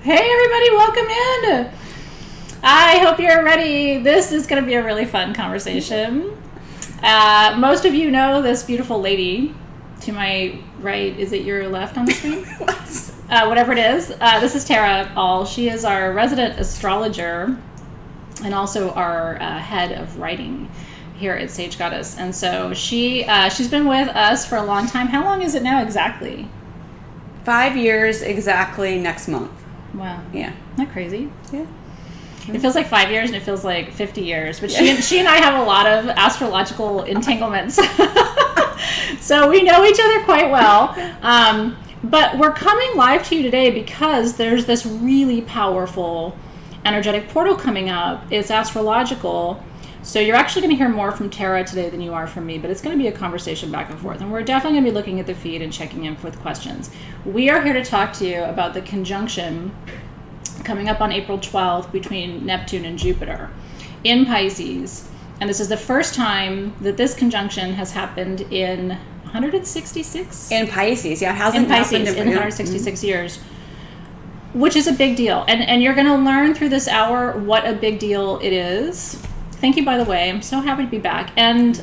Hey everybody, welcome in. I hope you're ready. This is going to be a really fun conversation. Most of you know this beautiful lady to my right. Is it your left on the screen? Whatever it is. This is Tara All. She is our resident astrologer and also our head of writing here at Sage Goddess. And so she's been with us for a long time. How long is it now exactly? 5 years exactly next month. Wow. Yeah. Isn't that crazy? Yeah. It feels like 5 years and it feels like 50 years. But she and I have a lot of astrological entanglements. So we know each other quite well. But we're coming live to you today because there's this really powerful energetic portal coming up. It's astrological. So you're actually going to hear more from Tara today than you are from me, but it's going to be a conversation back and forth. And we're definitely going to be looking at the feed and checking in with questions. We are here to talk to you about the conjunction coming up on April 12th between Neptune and Jupiter in Pisces. And this is the first time that this conjunction has happened in 166? In Pisces, yeah. It hasn't in Pisces, happened in 166 years. Which is a big deal. And you're going to learn through this hour what a big deal it is. Thank you, by the way. I'm so happy to be back. And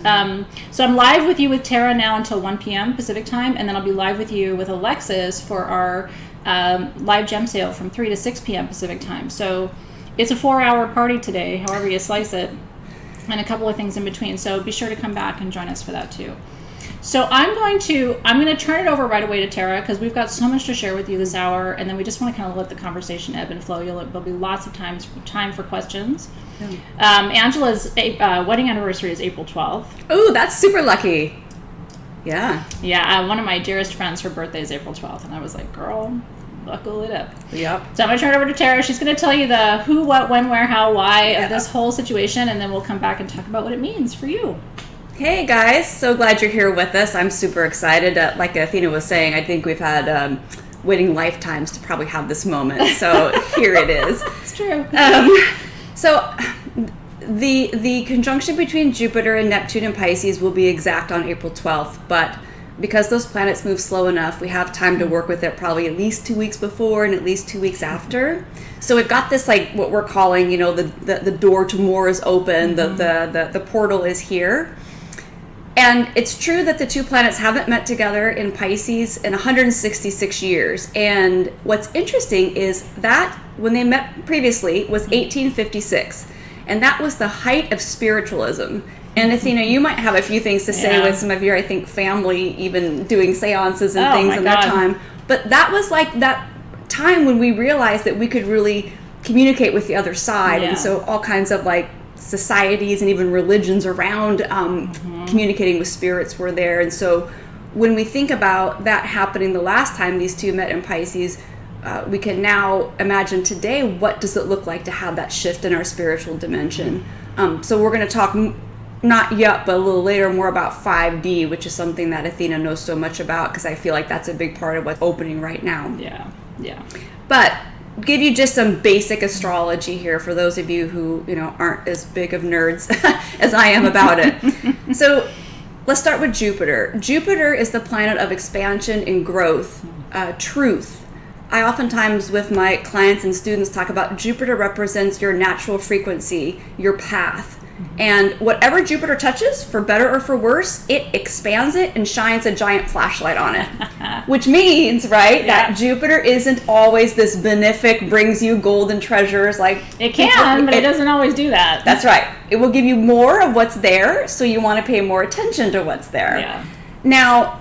so I'm live with you with Tara now until 1 p.m. Pacific time, and then I'll be live with you with Alexis for our live gem sale from 3 to 6 p.m. Pacific time. So it's a 4-hour party today, however you slice it, and a couple of things in between. So be sure to come back and join us for that too. So I'm going to turn it over right away to Tara because we've got so much to share with you this hour, and then we just want to kind of let the conversation ebb and flow. There'll be lots of time for questions. Angela's wedding anniversary is April 12th. Oh, that's super lucky. Yeah. Yeah, one of my dearest friends, her birthday is April 12th, and I was like, girl, buckle it up. Yep. So I'm going to turn it over to Tara. She's going to tell you the who, what, when, where, how, why of this whole situation, and then we'll come back and talk about what it means for you. Hey guys, so glad you're here with us. I'm super excited. Like Athena was saying, I think we've had waiting lifetimes to probably have this moment. So here it is. It's true. So the conjunction between Jupiter and Neptune and Pisces will be exact on April 12th, but because those planets move slow enough, we have time to work with it probably at least 2 weeks before and at least 2 weeks after. So we've got this, like what we're calling, the door to more is open, the portal is here. And it's true that the two planets haven't met together in Pisces in 166 years. And what's interesting is that when they met previously was 1856. And that was the height of spiritualism. And Athena, you might have a few things to say with some of your, I think, family even doing seances and things in their time. But that was like that time when we realized that we could really communicate with the other side. Yeah. And so all kinds of like societies and even religions around communicating with spirits were there. And so when we think about that happening the last time these two met in Pisces, we can now imagine today, what does it look like to have that shift in our spiritual dimension? So we're going to talk not yet, but a little later, more about 5D, which is something that Athena knows so much about, because I feel like that's a big part of what's opening right now. Yeah. But give you just some basic astrology here for those of you who aren't as big of nerds as I am about it. So let's start with Jupiter. Jupiter is the planet of expansion and growth, truth. I oftentimes with my clients and students talk about Jupiter represents your natural frequency, your path. And whatever Jupiter touches, for better or for worse, it expands it and shines a giant flashlight on it. Which means, right, that Jupiter isn't always this benefic, brings you golden treasures. Like it can, but it doesn't always do that. That's right. It will give you more of what's there, so you want to pay more attention to what's there. Yeah. Now,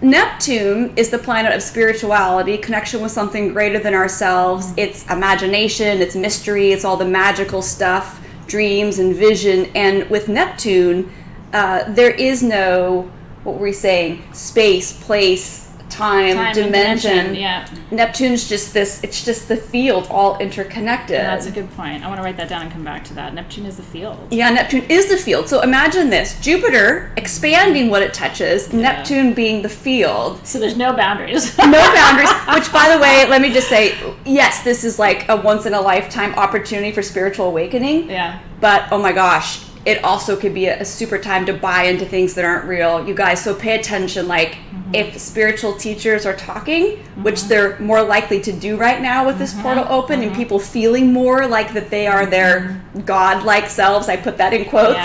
Neptune is the planet of spirituality, connection with something greater than ourselves. It's imagination, it's mystery, it's all the magical stuff, dreams and vision. And with Neptune, there is no, what were we saying, space, place, time dimension. Yeah. Neptune's just this, it's just the field all interconnected. That's a good point. I want to write that down and come back to that. Neptune is the field. Yeah, Neptune is the field. So imagine this, Jupiter expanding what it touches, Neptune being the field. So there's no boundaries. No boundaries, which by the way, let me just say, yes, this is like a once in a lifetime opportunity for spiritual awakening. Yeah. But oh my gosh, it also could be a super time to buy into things that aren't real, you guys. So pay attention. Like, if spiritual teachers are talking, which they're more likely to do right now with this portal open, and people feeling more like that they are their God-like selves, I put that in quotes,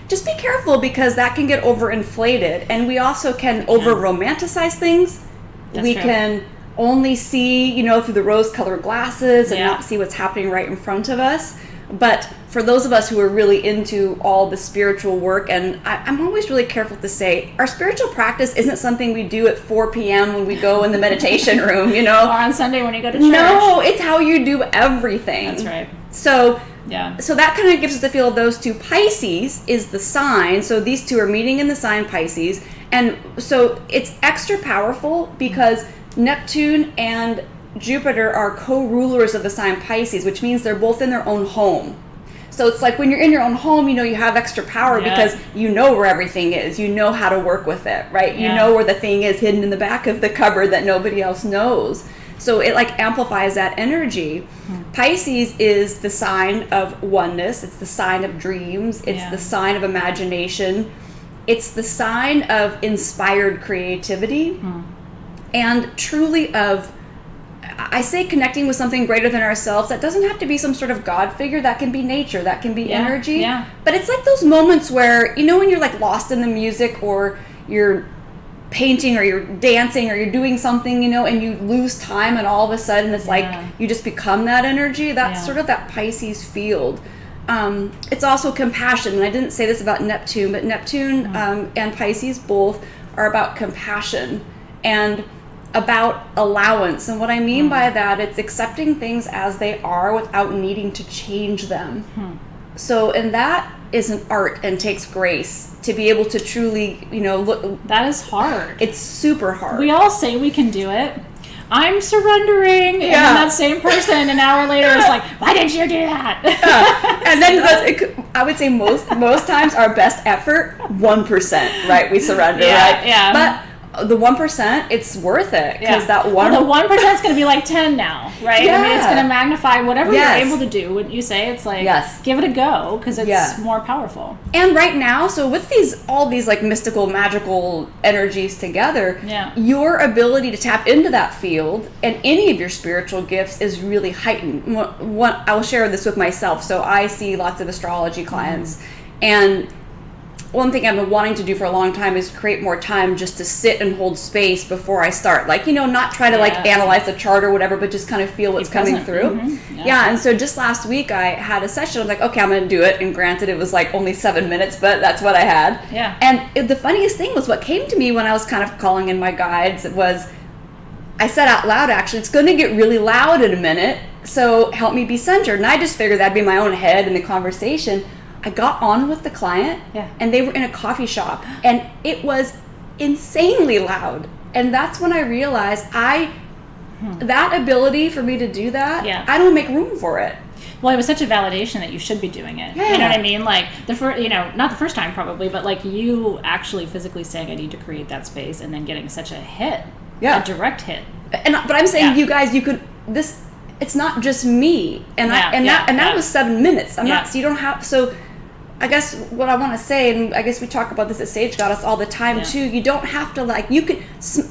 just be careful, because that can get overinflated. And we also can over-romanticize things. We can only see, you know, through the rose-colored glasses and not see what's happening right in front of us. But for those of us who are really into all the spiritual work, and I'm always really careful to say, our spiritual practice isn't something we do at 4 p.m. when we go in the meditation room, you know? Or on Sunday when you go to church. No, it's how you do everything. That's right. So that kind of gives us the feel of those two. Pisces is the sign. So these two are meeting in the sign Pisces. And so it's extra powerful because Neptune and Jupiter are co-rulers of the sign Pisces, which means they're both in their own home. So it's like when you're in your own home, you know, you have extra power because you know where everything is. You know how to work with it, right? You know where the thing is hidden in the back of the cupboard that nobody else knows. So it like amplifies that energy. Pisces is the sign of oneness. It's the sign of dreams. It's the sign of imagination. It's the sign of inspired creativity and truly of, I say, connecting with something greater than ourselves. That doesn't have to be some sort of God figure. That can be nature. That can be energy. Yeah. But it's like those moments where, you know, when you're like lost in the music, or you're painting, or you're dancing, or you're doing something, you know, and you lose time, and all of a sudden it's like you just become that energy. That's sort of that Pisces field. It's also compassion. And I didn't say this about Neptune, but Neptune and Pisces both are about compassion and about allowance. And what I mean by that, it's accepting things as they are without needing to change them. So, and that is an art and takes grace to be able to truly, you know, look. That is hard. It's super hard. We all say we can do it. I'm surrendering. And then that same person an hour later is like, why didn't you do that? And then I would say most times our best effort, 1%, right? We surrender, right? Yeah. But the 1%, it's worth it, because that one. Well, the 1% is going to be like 10 now, right? I mean, it's going to magnify whatever you're able to do. Wouldn't you say? It's like, give it a go, because it's more powerful. And right now, so with all these like mystical, magical energies together, your ability to tap into that field and any of your spiritual gifts is really heightened. I'll share this with myself. So I see lots of astrology clients, and one thing I've been wanting to do for a long time is create more time just to sit and hold space before I start. Like, you know, not try to like analyze the chart or whatever, but just kind of feel what's coming through. And so just last week I had a session. I was like, okay, I'm going to do it. And granted, it was like only 7 minutes, but that's what I had. And the funniest thing was what came to me when I was kind of calling in my guides was, I said out loud, actually, it's going to get really loud in a minute, so help me be centered. And I just figured that'd be my own head in the conversation. I got on with the client, and they were in a coffee shop, and it was insanely loud. And that's when I realized that ability for me to do that, I don't make room for it. Well, it was such a validation that you should be doing it. You know what I mean? Like not the first time probably, but like you actually physically saying, I need to create that space, and then getting such a hit, a direct hit. But I'm saying, you guys, you could this. It's not just me, and that was 7 minutes. I'm not. So you don't have. So I guess what I want to say, and I guess we talk about this at Sage Goddess all the time too, you don't have to like, you can,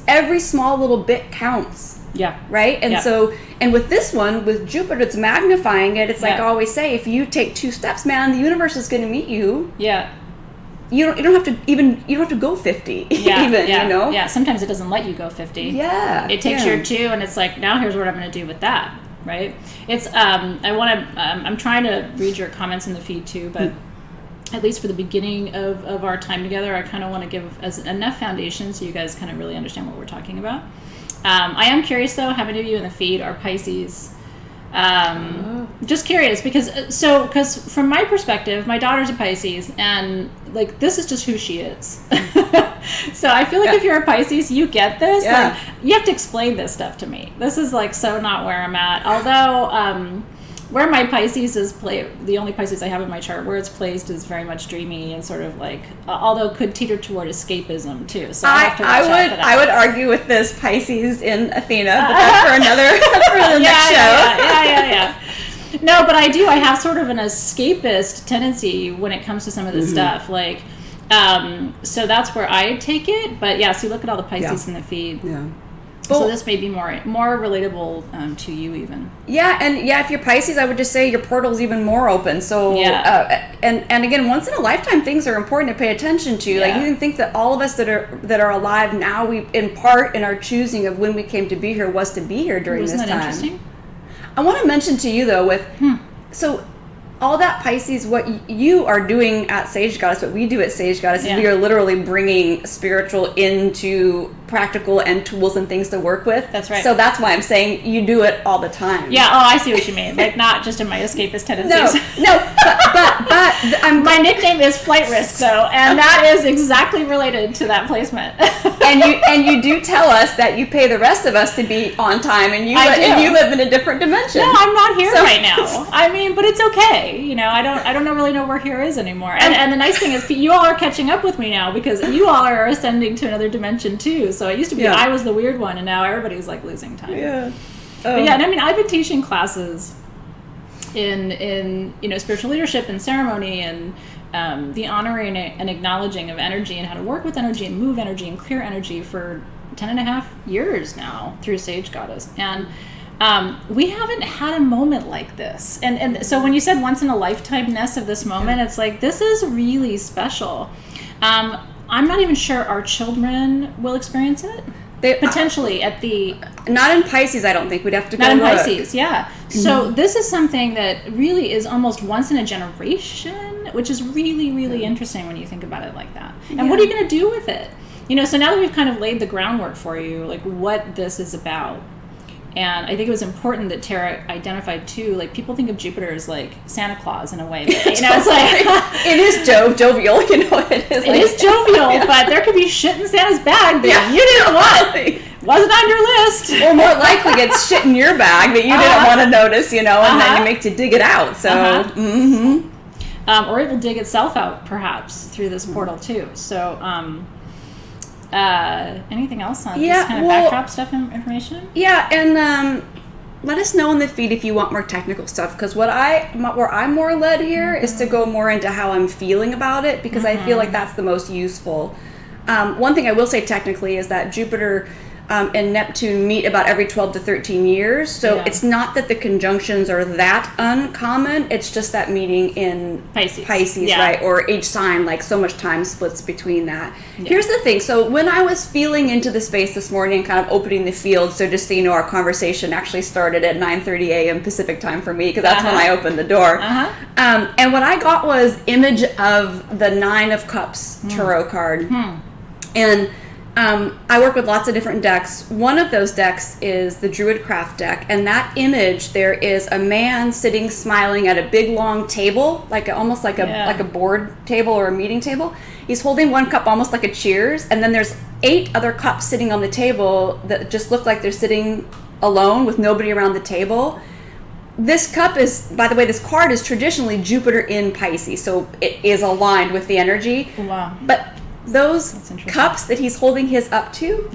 every small little bit counts. Right? And so, and with this one, with Jupiter, it's magnifying it. It's like I always say, if you take 2 steps, man, the universe is going to meet you. You don't have to even, you don't have to go 50 even, you know? Sometimes it doesn't let you go 50. It takes your 2, and it's like, now here's what I'm going to do with that. Right? It's, I'm trying to read your comments in the feed too, but at least for the beginning of our time together, I kind of want to give as enough foundation so you guys kind of really understand what we're talking about. I am curious though, how many of you in the feed are Pisces? Just curious, because from my perspective, my daughter's a Pisces, and like this is just who she is. So I feel like if you're a Pisces, you get this. Like, you have to explain this stuff to me. This is like so not where I'm at. Although where my Pisces is the only Pisces I have in my chart where it's placed is very much dreamy and sort of like, although could teeter toward escapism too. So I have to watch out for that. I would argue with this Pisces in Athena, but that's for another for the next show. No, but I do. I have sort of an escapist tendency when it comes to some of this stuff. Like, so that's where I take it. But yeah, so you look at all the Pisces in the feed. Yeah. So this may be more relatable to you even. Yeah, and if you're Pisces, I would just say your portal's even more open. So and again, once in a lifetime things are important to pay attention to. Like you can think that all of us that are alive now, we in part in our choosing of when we came to be here was to be here during this time. Isn't that interesting? I want to mention to you though so all that Pisces, what you are doing at Sage Goddess, what we do at Sage Goddess, is we are literally bringing spiritual into practical and tools and things to work with. That's right. So that's why I'm saying you do it all the time. Yeah. Oh, I see what you mean. Like not just in my escapist tendencies. but my nickname is Flight Risk, though, and that is exactly related to that placement. and you do tell us that you pay the rest of us to be on time, and you live in a different dimension. No, I'm not here right now. I mean, but it's okay. You know, I don't really know where here is anymore. And the nice thing is, you all are catching up with me now because you all are ascending to another dimension too. So it used to be I was the weird one, and now everybody's like losing time. Yeah. But yeah, and I mean, I've been teaching classes in spiritual leadership and ceremony and the honoring and acknowledging of energy and how to work with energy and move energy and clear energy for 10.5 years now through Sage Goddess. And we haven't had a moment like this. And so when you said once in a lifetime-ness of this moment, it's like, this is really special. I'm not even sure our children will experience it. They potentially at the... Not in Pisces, I don't think. We'd have to go Not in look. Pisces, yeah. So this is something that really is almost once in a generation, which is really, really interesting when you think about it like that. And what are you going to do with it? So now that we've kind of laid the groundwork for you, like what this is about. And I think it was important that Tara identified too, like people think of Jupiter as like Santa Claus in a way. But, it's like it is jovial, it is. It is jovial, but there could be shit in Santa's bag that you didn't want. Wasn't on your list. Or more likely it's shit in your bag that you didn't want to notice, and then you make to dig it out. So, or it will dig itself out perhaps through this portal too. So, anything else on this kind of backdrop stuff information? Yeah, and let us know in the feed if you want more technical stuff, because where I'm more led here is to go more into how I'm feeling about it, because I feel like that's the most useful. One thing I will say technically is that Jupiter and Neptune meet about every 12 to 13 years, so it's not that the conjunctions are that uncommon, it's just that meeting in Pisces, right? Or each sign, like so much time splits between that. Here's the thing, so when I was feeling into the space this morning and kind of opening the field, so just so you know, our conversation actually started at 9:30 a.m. Pacific time for me, because that's when I opened the door. And what I got was image of the Nine of Cups tarot card. And I work with lots of different decks. One of those decks is the Druidcraft deck, and that image, there is a man sitting smiling at a big long table, almost like a board table or a meeting table. He's holding one cup almost like a cheers, and then there's 8 other cups sitting on the table that just look like they're sitting alone with nobody around the table. This cup is, by the way, this card is traditionally Jupiter in Pisces, so it is aligned with the energy. Wow. But those cups that he's holding his up to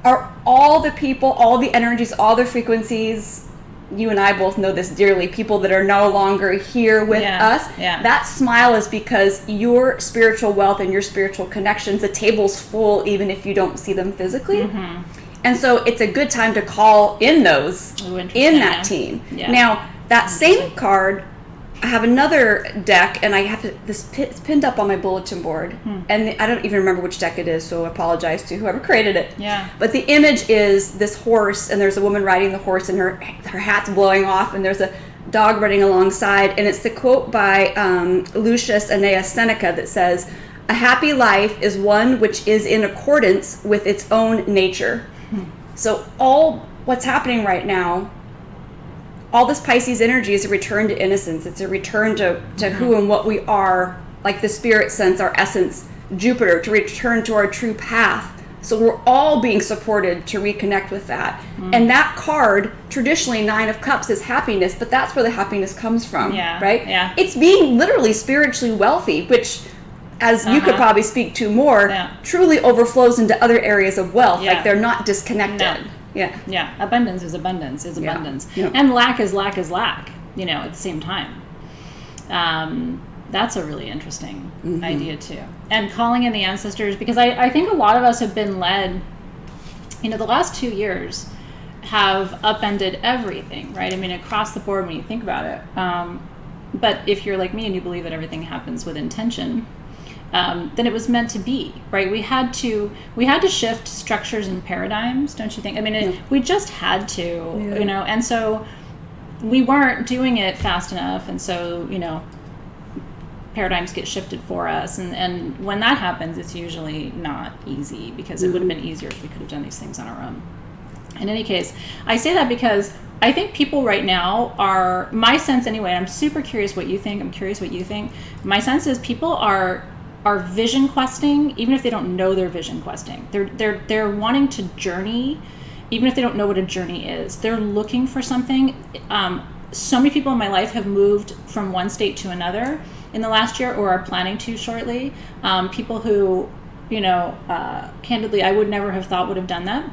are all the people, all the energies, all the frequencies. You and I both know this dearly. People that are no longer here with us. That smile is because your spiritual wealth and your spiritual connections, the table's full even if you don't see them physically. And so it's a good time to call in those in that team. Now, that same card, I have another deck, and I have this pinned up on my bulletin board, and I don't even remember which deck it is, so I apologize to whoever created it. But the image is this horse, and there's a woman riding the horse, and her hat's blowing off, and there's a dog running alongside, and it's the quote by Lucius Annaeus Seneca that says, "A happy life is one which is in accordance with its own nature." So all what's happening right now, all this Pisces energy is a return to innocence. It's a return to who and what we are, like the spirit sense, our essence, Jupiter, to return to our true path. So we're all being supported to reconnect with that. And that card, traditionally 9 of Cups, is happiness, but that's where the happiness comes from, right? It's being literally spiritually wealthy, which, as you could probably speak to more, truly overflows into other areas of wealth. Like they're not disconnected. Abundance is abundance, and lack is lack is lack. at the same time. That's a really interesting idea too. And calling in the ancestors, because I think a lot of us have been led, the last 2 years have upended everything, right? I mean, across the board when you think about it. But if you're like me and you believe that everything happens with intention, then it was meant to be, right? We had to shift structures and paradigms, don't you think? I mean, we just had to, and so we weren't doing it fast enough, and so, paradigms get shifted for us, and when that happens, it's usually not easy, because it would have been easier if we could have done these things on our own. In any case, I say that because I think people right now are, my sense anyway, I'm super curious what you think, I'm curious what you think, my sense is people are vision questing, even if they don't know they're vision questing. They're wanting to journey, even if they don't know what a journey is. They're looking for something. So many people in my life have moved from one state to another in the last year, or are planning to shortly. People who, candidly, I would never have thought would have done that.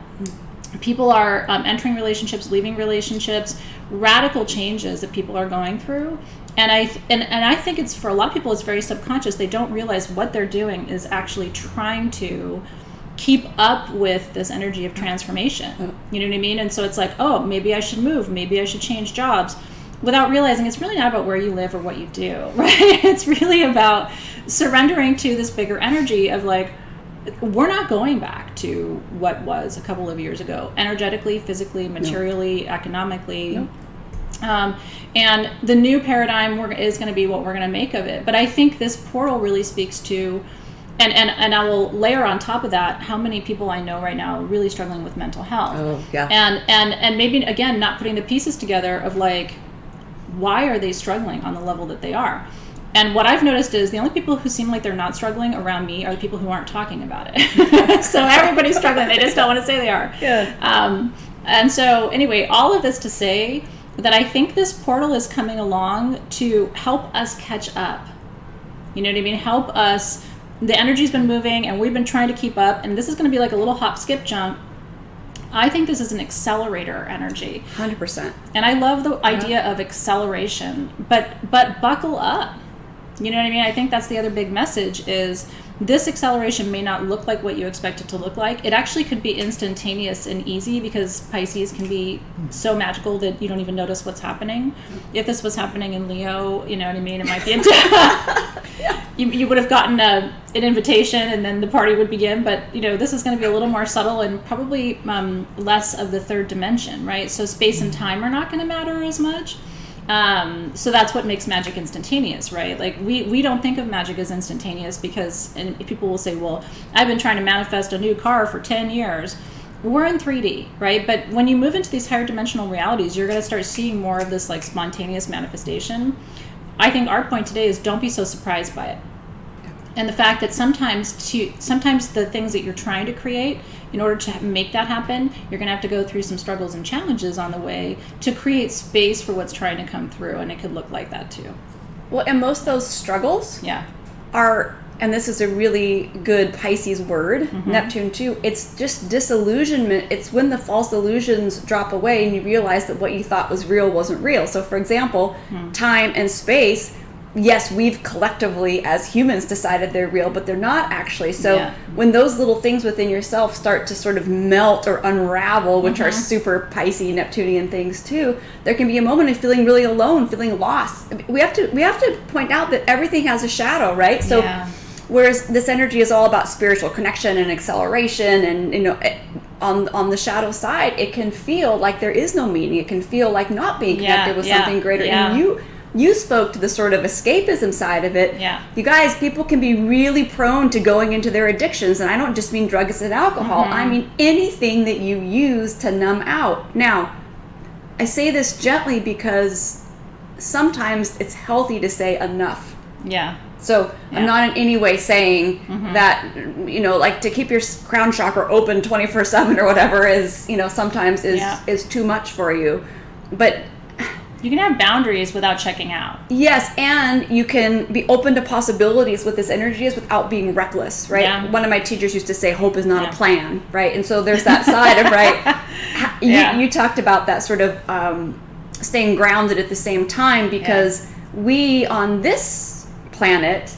People are entering relationships, leaving relationships, radical changes that people are going through. And I think it's, for a lot of people, it's very subconscious. They don't realize what they're doing is actually trying to keep up with this energy of transformation. You know what I mean? And so it's like, oh, maybe I should move, maybe I should change jobs, without realizing it's really not about where you live or what you do, right? It's really about surrendering to this bigger energy of like, we're not going back to what was a couple of years ago, energetically, physically, materially, economically. And the new paradigm is going to be what we're going to make of it. But I think this portal really speaks to, and I will layer on top of that, how many people I know right now are really struggling with mental health. Oh, yeah. And maybe, again, not putting the pieces together of like, why are they struggling on the level that they are? And what I've noticed is the only people who seem like they're not struggling around me are the people who aren't talking about it. So everybody's struggling. They just don't want to say they are. Yeah. And so anyway, all of this to say that I think this portal is coming along to help us catch up. You know what I mean? Help us. The energy's been moving and we've been trying to keep up. And this is going to be like a little hop, skip, jump. I think this is an accelerator energy. 100%. And I love the idea of acceleration, but buckle up. You know what I mean? I think that's the other big message is this acceleration may not look like what you expect it to look like. It actually could be instantaneous and easy, because Pisces can be so magical that you don't even notice what's happening. If this was happening in Leo, you know what I mean? It might be you would have gotten an invitation and then the party would begin. But, this is going to be a little more subtle and probably less of the third dimension, right? So space and time are not going to matter as much. So that's what makes magic instantaneous, right? Like we don't think of magic as instantaneous because, and people will say, well, I've been trying to manifest a new car for 10 years. We're in 3D, right? But when you move into these higher dimensional realities, you're going to start seeing more of this like spontaneous manifestation. I think our point today is don't be so surprised by it. And the fact that sometimes the things that you're trying to create, in order to make that happen, you're going to have to go through some struggles and challenges on the way to create space for what's trying to come through. And it could look like that too. Well, and most of those struggles are, and this is a really good Pisces word, Neptune too, it's just disillusionment. It's when the false illusions drop away and you realize that what you thought was real wasn't real. So for example, time and space, yes, we've collectively as humans decided they're real, but they're not actually. So when those little things within yourself start to sort of melt or unravel, which are super Pisces, Neptunian things too, there can be a moment of feeling really alone, feeling lost. We have to point out that everything has a shadow, right? So whereas this energy is all about spiritual connection and acceleration, and on the shadow side, it can feel like there is no meaning. It can feel like not being connected with something greater. And you spoke to the sort of escapism side of it. You guys, people can be really prone to going into their addictions. And I don't just mean drugs and alcohol. I mean anything that you use to numb out. Now, I say this gently because sometimes it's healthy to say enough. So I'm not in any way saying that, like to keep your crown chakra open 24/7 or whatever is, sometimes is too much for you. But you can have boundaries without checking out. Yes, and you can be open to possibilities with this energy without being reckless, right? One of my teachers used to say, hope is not a plan, right? And so there's that side of, right? You talked about that sort of staying grounded at the same time, because we on this planet,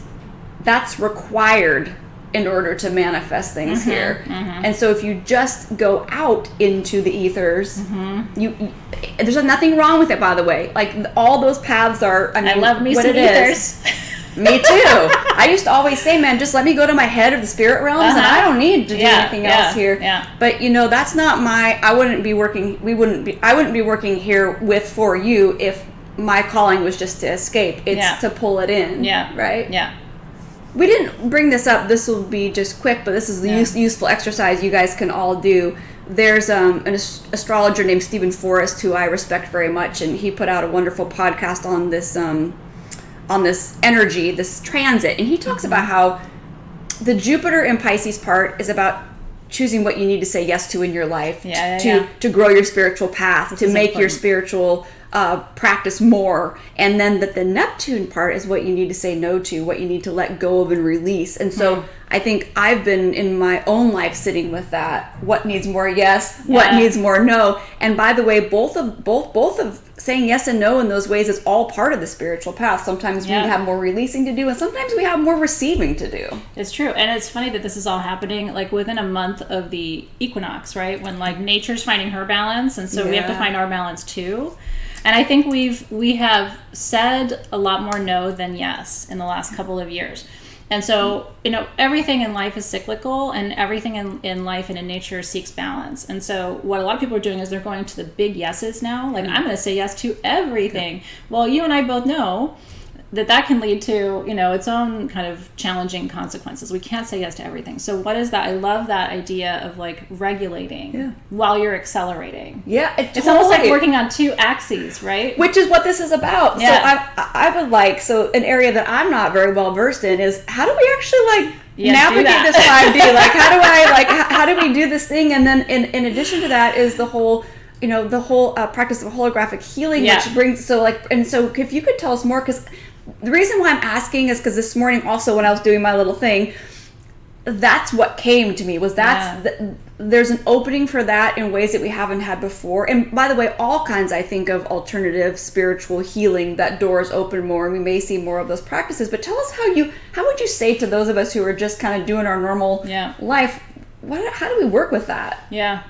that's required in order to manifest things here. And so if you just go out into the ethers, there's nothing wrong with it, by the way. Like, all those paths are, I mean, I love me what some it ethers. is. Me too. I used to always say, man, just let me go to my head of the spirit realms, and I don't need to do anything else here. But that's not I wouldn't be working working here for you if my calling was just to escape. It's to pull it in. Right? Yeah. We didn't bring this up. This will be just quick, but this is the useful exercise you guys can all do. There's an astrologer named Stephen Forrest, who I respect very much, and he put out a wonderful podcast on this energy, this transit, and he talks about how the Jupiter in Pisces part is about choosing what you need to say yes to in your life, to grow your spiritual path, to make your spiritual practice more, and then that the Neptune part is what you need to say no to, what you need to let go of and release. And so I think I've been in my own life sitting with that. What needs more yes? What needs more no? And by the way, both of saying yes and no in those ways is all part of the spiritual path. Sometimes we have more releasing to do, and sometimes we have more receiving to do. It's true. And it's funny that this is all happening like within a month of the equinox, right? When like nature's finding her balance, and so we have to find our balance too. And I think we have said a lot more no than yes in the last couple of years. And so, everything in life is cyclical, and everything in life and in nature seeks balance. And so what a lot of people are doing is they're going to the big yeses now. Like, I'm going to say yes to everything. Well, you and I both know that can lead to, its own kind of challenging consequences. We can't say yes to everything. So what is that? I love that idea of like regulating while you're accelerating. Yeah. It's almost like working on two axes, right? Which is what this is about. Yeah. So I would like, an area that I'm not very well versed in is, how do we actually navigate this 5D? Like, how do we do this thing? And then in addition to that is the whole practice of holographic healing, which brings, so if you could tell us more, because the reason why I'm asking is because this morning also when I was doing my little thing, that's what came to me, was there's an opening for that in ways that we haven't had before. And by the way, all kinds, I think, of alternative spiritual healing, that doors open more, and we may see more of those practices. But tell us how would you say to those of us who are just kind of doing our normal life, how do we work with that? Yeah.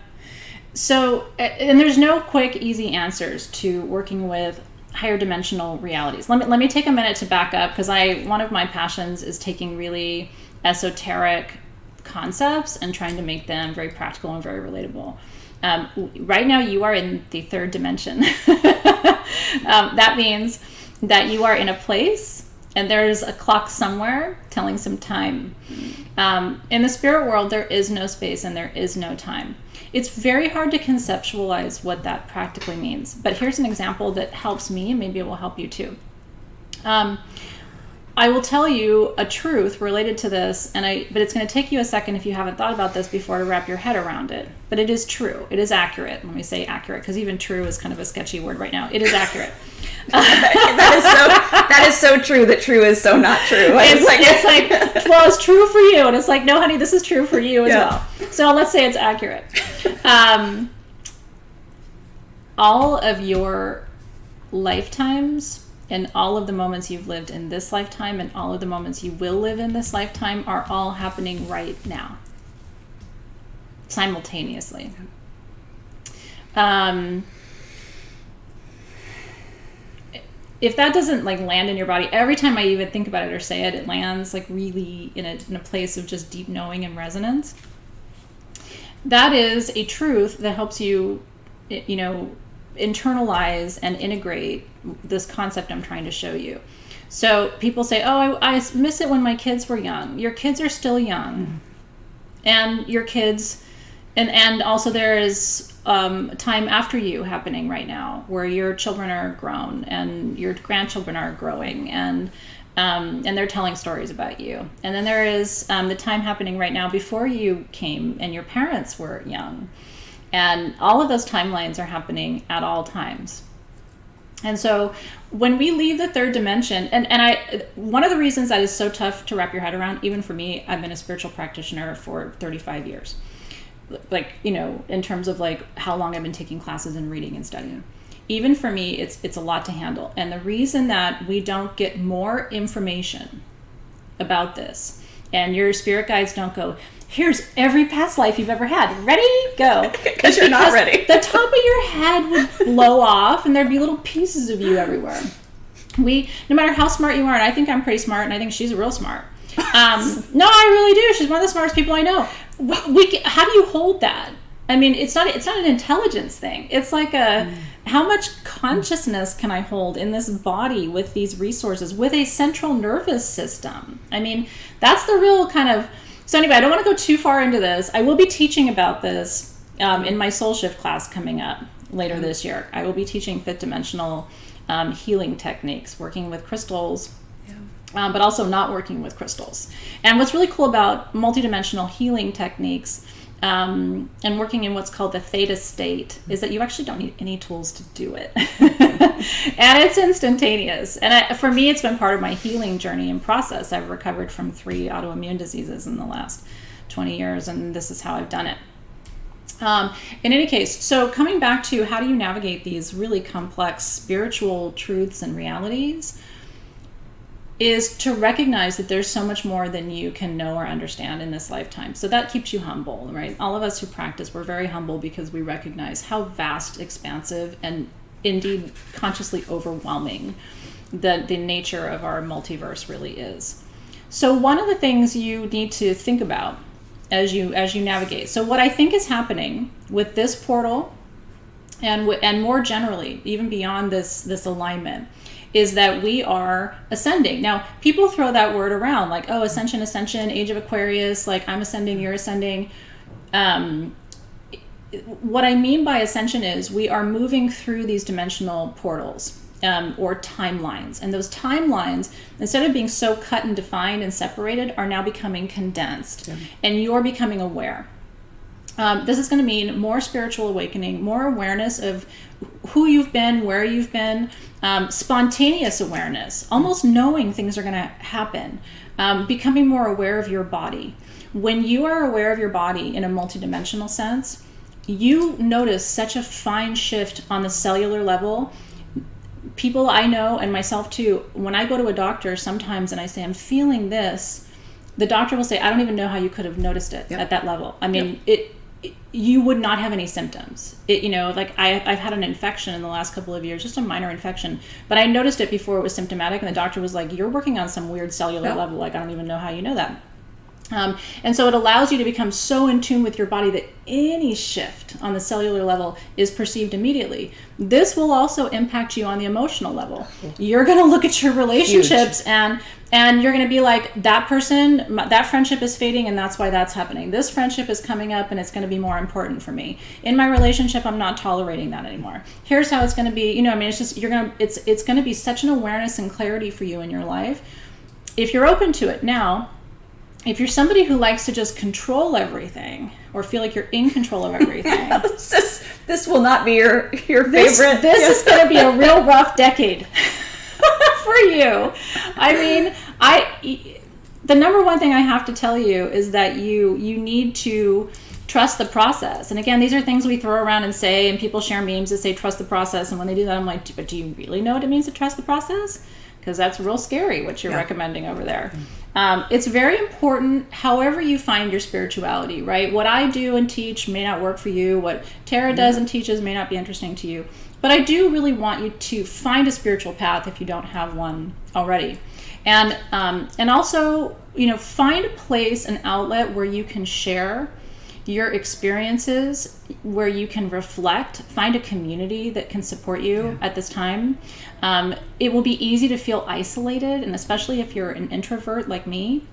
So, and there's no quick, easy answers to working with higher dimensional realities. Let me take a minute to back up, because one of my passions is taking really esoteric concepts and trying to make them very practical and very relatable. Right now you are in the third dimension. That means that you are in a place and there's a clock somewhere telling some time. In the spirit world, there is no space and there is no time. It's very hard to conceptualize what that practically means. But here's an example that helps me, and maybe it will help you too. I will tell you a truth related to this, but it's going to take you a second if you haven't thought about this before to wrap your head around it. But it is true. It is accurate. Let me say accurate, because even true is kind of a sketchy word right now. It is accurate. that is so true that true is so not true. It's like, well, it's true for you. And it's like, no, honey, this is true for you as well. So let's say it's accurate. All of your lifetimes and all of the moments you've lived in this lifetime and all of the moments you will live in this lifetime are all happening right now, simultaneously. If that doesn't land in your body, every time I even think about it or say it, it lands really in a place of just deep knowing and resonance. That is a truth that helps you, internalize and integrate this concept I'm trying to show you. So people say, oh, I miss it when my kids were young. Your kids are still young. And your kids, and also there is time after you happening right now where your children are grown and your grandchildren are growing and they're telling stories about you. And then there is the time happening right now before you came and your parents were young. And all of those timelines are happening at all times. And so when we leave the third dimension, and one of the reasons that is so tough to wrap your head around, even for me, I've been a spiritual practitioner for 35 years. In terms of how long I've been taking classes and reading and studying. even for me, it's a lot to handle. And the reason that we don't get more information about this, and your spirit guides don't go, here's every past life you've ever had, ready, go, because you're not ready. The top of your head would blow off and there'd be little pieces of you everywhere. No matter how smart you are, and I think I'm pretty smart, and I think she's real smart. No, I really do. She's one of the smartest people I know. How do you hold that? I mean, it's not an intelligence thing. It's like how much consciousness can I hold in this body with these resources, with a central nervous system? I mean, that's the real kind of... So anyway, I don't want to go too far into this. I will be teaching about this in my soul shift class coming up later this year. I will be teaching fifth dimensional healing techniques, working with crystals, but also not working with crystals. And what's really cool about multidimensional healing techniques and working in what's called the theta state is that you actually don't need any tools to do it. And it's instantaneous. And for me, it's been part of my healing journey and process. I've recovered from 3 autoimmune diseases in the last 20 years, and this is how I've done it. In any case, so coming back to how do you navigate these really complex spiritual truths and realities, is to recognize that there's so much more than you can know or understand in this lifetime. So that keeps you humble, right? All of us who practice, we're very humble because we recognize how vast, expansive, and indeed consciously overwhelming the nature of our multiverse really is. So one of the things you need to think about as you navigate. So what I think is happening with this portal and more generally, even beyond this alignment, is that we are ascending. Now, people throw that word around like, oh, ascension, age of Aquarius, like I'm ascending, you're ascending. What I mean by ascension is we are moving through these dimensional portals or timelines. And those timelines, instead of being so cut and defined and separated, are now becoming condensed. Yeah. And you're becoming aware. This is going to mean more spiritual awakening, more awareness of who you've been, where you've been, spontaneous awareness, almost knowing things are going to happen, becoming more aware of your body. When you are aware of your body in a multidimensional sense, you notice such a fine shift on the cellular level. People I know, and myself too, when I go to a doctor sometimes and I say, I'm feeling this, the doctor will say, I don't even know how you could have noticed it at that level. I mean, you would not have any symptoms. Like I've had an infection in the last couple of years, just a minor infection, but I noticed it before it was symptomatic, and the doctor was like, you're working on some weird cellular level. Like, I don't even know how you know that. And so it allows you to become so in tune with your body that any shift on the cellular level is perceived immediately. This will also impact you on the emotional level. You're going to look at your relationships and you're going to be like, that person, that friendship is fading, and that's why that's happening. This friendship is coming up, and it's going to be more important for me. In my relationship, I'm not tolerating that anymore. Here's how it's going to be. It's just, it's going to be such an awareness and clarity for you in your life if you're open to it. Now, if you're somebody who likes to just control everything or feel like you're in control of everything, this will not be your favorite. This is going to be a real rough decade for you. I mean, the number one thing I have to tell you is that you need to trust the process. And again, these are things we throw around and say, and people share memes that say trust the process. And when they do that, I'm like, but do you really know what it means to trust the process? Because that's real scary what you're recommending over there. It's very important, however you find your spirituality, right? What I do and teach may not work for you. What Tara does and teaches may not be interesting to you. But I do really want you to find a spiritual path if you don't have one already. And also, find a place, an outlet where you can share your experiences, where you can reflect, find a community that can support you at this time. It will be easy to feel isolated, and especially if you're an introvert like me,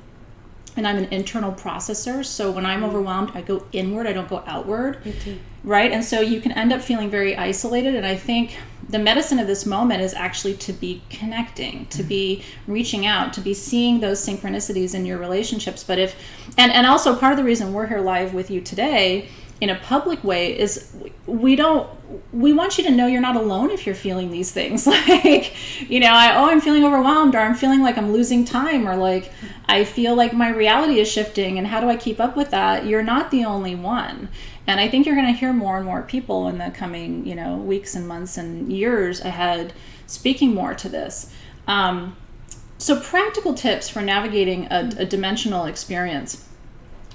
and I'm an internal processor. So when I'm overwhelmed, I go inward, I don't go outward. Me too. Right? And so you can end up feeling very isolated. And I think the medicine of this moment is actually to be connecting, to be reaching out, to be seeing those synchronicities in your relationships. But and also part of the reason we're here live with you today in a public way is we want you to know you're not alone if you're feeling these things. Like, I'm feeling overwhelmed, or I'm feeling like I'm losing time, or like I feel like my reality is shifting, and how do I keep up with that? You're not the only one. And I think you're going to hear more and more people in the coming, weeks and months and years ahead speaking more to this. So practical tips for navigating a dimensional experience.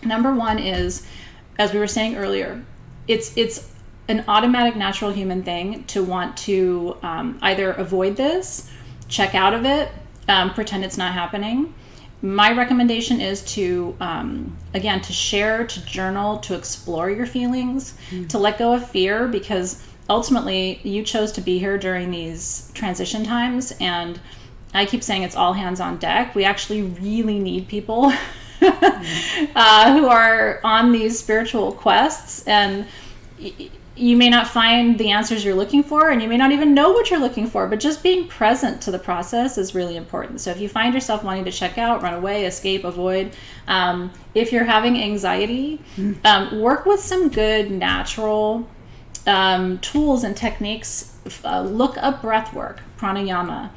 Number one is, as we were saying earlier, it's an automatic natural human thing to want to either avoid this, check out of it, pretend it's not happening. My recommendation is to, again, to share, to journal, to explore your feelings, to let go of fear, because ultimately you chose to be here during these transition times. And I keep saying it's all hands on deck. We actually really need people who are on these spiritual quests, and you may not find the answers you're looking for, and you may not even know what you're looking for, but just being present to the process is really important. So if you find yourself wanting to check out, run away, escape, avoid, if you're having anxiety, work with some good natural tools and techniques. Look up breath work, pranayama.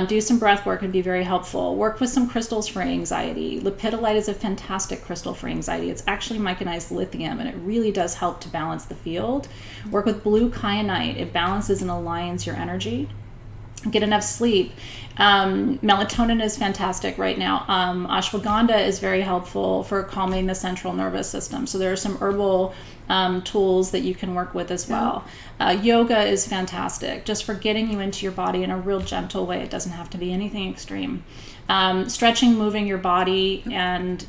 Do some breath work and be very helpful. Work with some crystals for anxiety. Lepidolite is a fantastic crystal for anxiety. It's actually myconized lithium, and it really does help to balance the field. Work with blue kyanite. It balances and aligns your energy. Get enough sleep. Melatonin is fantastic right now. Ashwagandha is very helpful for calming the central nervous system. So there are some herbal tools that you can work with as well. Yoga is fantastic, just for getting you into your body in a real gentle way. It doesn't have to be anything extreme. Stretching, moving your body, and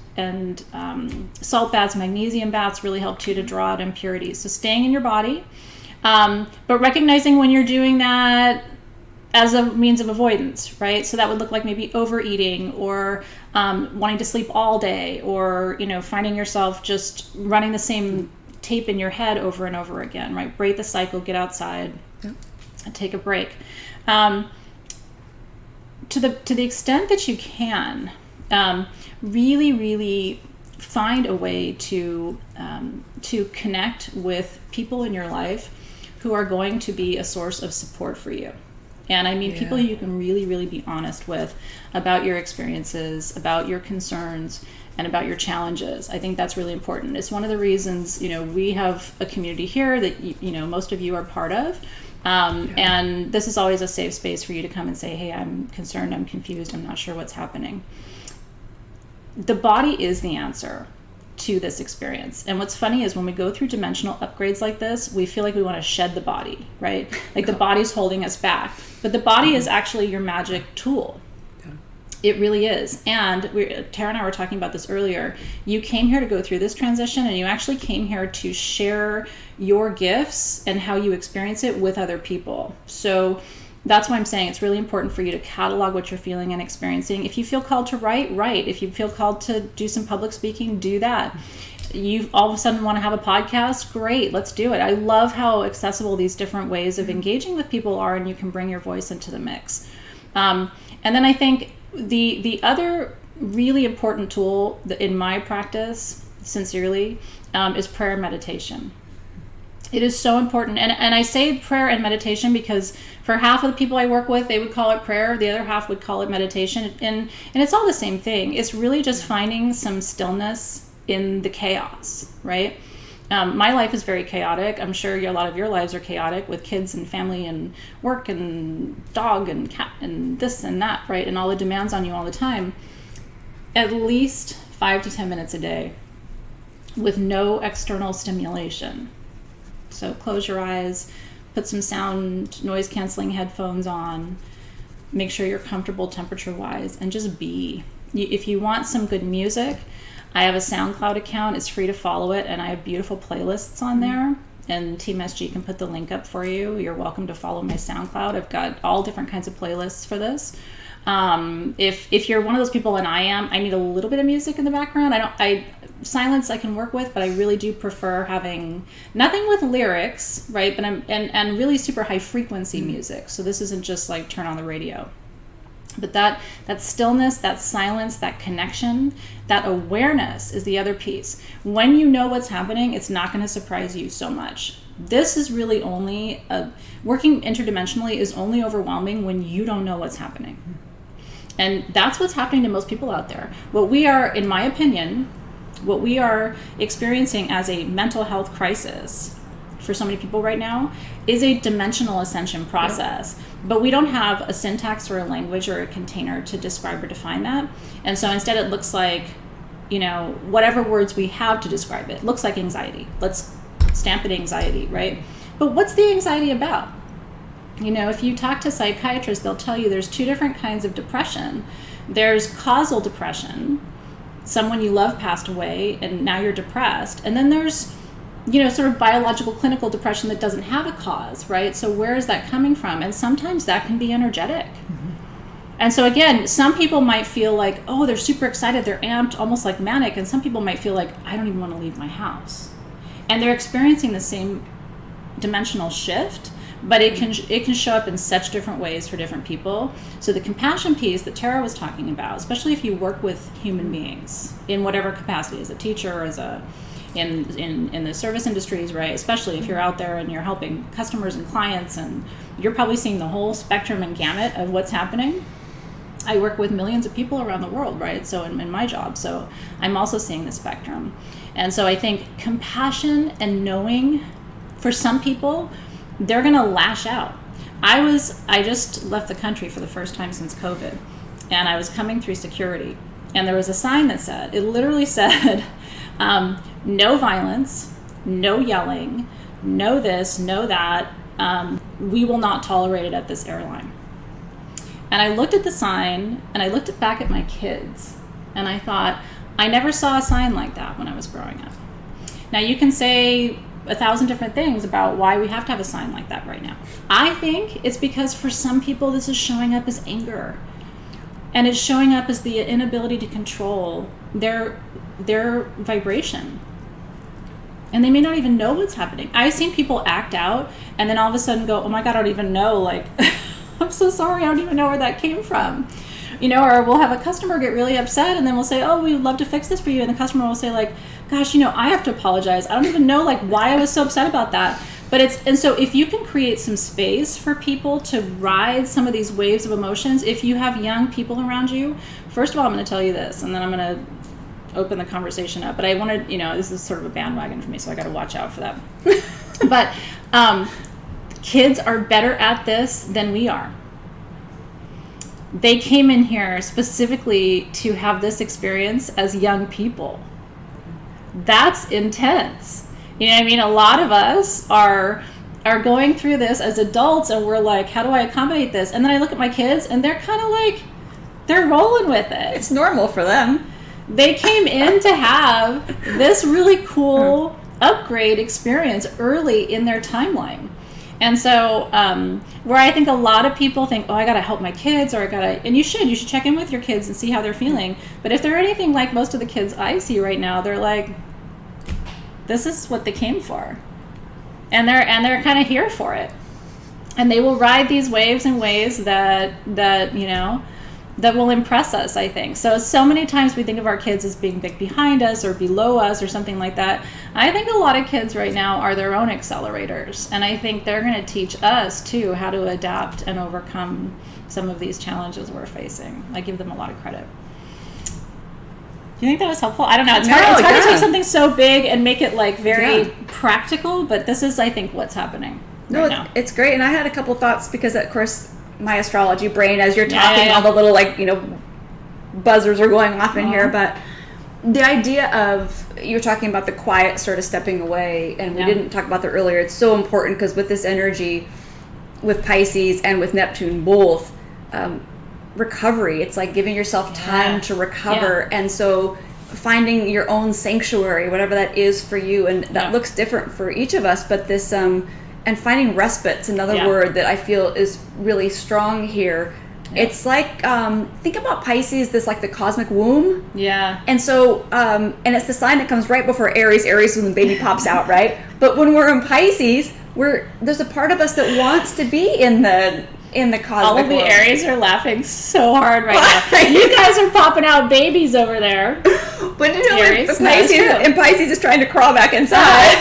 salt baths, magnesium baths really help too to draw out impurities. So staying in your body, but recognizing when you're doing that as a means of avoidance, right? So that would look like maybe overeating, or wanting to sleep all day, or finding yourself just running the same tape in your head over and over again, right? Break the cycle, get outside, and take a break. To the extent that you can, really, really find a way to connect with people in your life who are going to be a source of support for you. And I mean, people you can really, really be honest with about your experiences, about your concerns, and about your challenges. I think that's really important. It's one of the reasons, we have a community here that, most of you are part of. And this is always a safe space for you to come and say, hey, I'm concerned, I'm confused, I'm not sure what's happening. The body is the answer to this experience. And what's funny is when we go through dimensional upgrades like this, we feel like we want to shed the body, right? Like the body's holding us back. But the body is actually your magic tool. It really is. And Tara and I were talking about this earlier. You came here to go through this transition, and you actually came here to share your gifts and how you experience it with other people. So that's why I'm saying it's really important for you to catalog what you're feeling and experiencing. If you feel called to write. If you feel called to do some public speaking, do that. You all of a sudden want to have a podcast, great, let's do it. I love how accessible these different ways of engaging with people are, and you can bring your voice into the mix. And then I think the other really important tool in my practice, sincerely, is prayer and meditation. It is so important. And I say prayer and meditation because for half of the people I work with, they would call it prayer. The other half would call it meditation. And it's all the same thing. It's really just finding some stillness in the chaos, right? My life is very chaotic. I'm sure a lot of your lives are chaotic with kids and family and work and dog and cat and this and that, right? And all the demands on you all the time. At least 5 to 10 minutes a day with no external stimulation. So close your eyes, put some noise canceling headphones on, make sure you're comfortable temperature wise, and just be. If you want some good music, I have a SoundCloud account. It's free to follow it, and I have beautiful playlists on there, and Team SG can put the link up for you. You're welcome to follow my SoundCloud. I've got all different kinds of playlists for this. If you're one of those people, and I need a little bit of music in the background. Silence I can work with, but I really do prefer having nothing with lyrics, right? But and really super high frequency music. So this isn't just like turn on the radio. But that stillness, that silence, that connection, that awareness is the other piece. When you know what's happening, it's not going to surprise you so much. This is really only working interdimensionally is only overwhelming when you don't know what's happening. And that's what's happening to most people out there. What we are, in my opinion, What we are experiencing as a mental health crisis for so many people right now is a dimensional ascension process. But we don't have a syntax or a language or a container to describe or define that. And so instead it looks like, whatever words we have to describe it, looks like anxiety. Let's stamp it anxiety, right? But what's the anxiety about? If you talk to psychiatrists, they'll tell you there's two different kinds of depression. There's causal depression. Someone you love passed away and now you're depressed. And then there's, sort of biological clinical depression that doesn't have a cause, right? So where is that coming from? And sometimes that can be energetic. Mm-hmm. And so again, some people might feel like, oh, they're super excited, they're amped, almost like manic. And some people might feel like, I don't even want to leave my house. And they're experiencing the same dimensional shift, but it can show up in such different ways for different people. So the compassion piece that Tara was talking about, especially if you work with human beings in whatever capacity, as a teacher, as in the service industries, right? Especially if you're out there and you're helping customers and clients, and you're probably seeing the whole spectrum and gamut of what's happening. I work with millions of people around the world, right? So in my job, so I'm also seeing the spectrum. And so I think compassion and knowing, for some people, they're gonna lash out. I just left the country for the first time since COVID, and I was coming through security, and there was a sign that said, it literally said, no violence, no yelling, no this, no that, we will not tolerate it at this airline. And I looked at the sign, and I looked back at my kids, and I thought, I never saw a sign like that when I was growing up. Now you can say 1,000 different things about why we have to have a sign like that right now. I think it's because for some people this is showing up as anger, and it's showing up as the inability to control their vibration, and they may not even know what's happening. I've seen people act out and then all of a sudden go, oh my God, I don't even know, like I'm so sorry, I don't even know where that came from. Or we'll have a customer get really upset, and then we'll say, oh, we would love to fix this for you, and the customer will say like, gosh, I have to apologize. I don't even know like why I was so upset about that. And so if you can create some space for people to ride some of these waves of emotions, if you have young people around you, first of all, I'm going to tell you this, and then I'm going to open the conversation up. But I wanted, this is sort of a bandwagon for me, so I got to watch out for that. But kids are better at this than we are. They came in here specifically to have this experience as young people. That's intense. A lot of us are going through this as adults, and we're like, how do I accommodate this? And then I look at my kids, and they're kind of like, they're rolling with it. It's normal for them. They came in to have this really cool upgrade experience early in their timeline. And so where I think a lot of people think, oh, I got to help my kids, or and you should check in with your kids and see how they're feeling. But if they're anything like most of the kids I see right now, they're like, this is what they came for. And they're kind of here for it. And they will ride these waves in ways that will impress us, I think. So many times we think of our kids as being big behind us or below us or something like that. I think a lot of kids right now are their own accelerators. And I think they're going to teach us, too, how to adapt and overcome some of these challenges we're facing. I give them a lot of credit. Do you think that was helpful? I don't know. It's hard to take something so big and make it like very practical, but this is, I think, what's happening right now. It's great. And I had a couple thoughts because, of course, my astrology brain, as you're talking, all the little buzzers are going off in here. But the idea of, you're talking about the quiet sort of stepping away, and we didn't talk about that earlier. It's so important because with this energy, with Pisces and with Neptune both, recovery, it's like giving yourself time to recover. And so finding your own sanctuary, whatever that is for you, and that looks different for each of us, but this and finding respite's another word that I feel is really strong here. It's like, think about Pisces, this like the cosmic womb. Yeah. And so, and it's the sign that comes right before Aries. Aries is when the baby pops out, right? But when we're in Pisces, there's a part of us that wants to be in the cosmic All of the world. Aries are laughing so hard right now. You guys are popping out babies over there. But Aries, Pisces is trying to crawl back inside.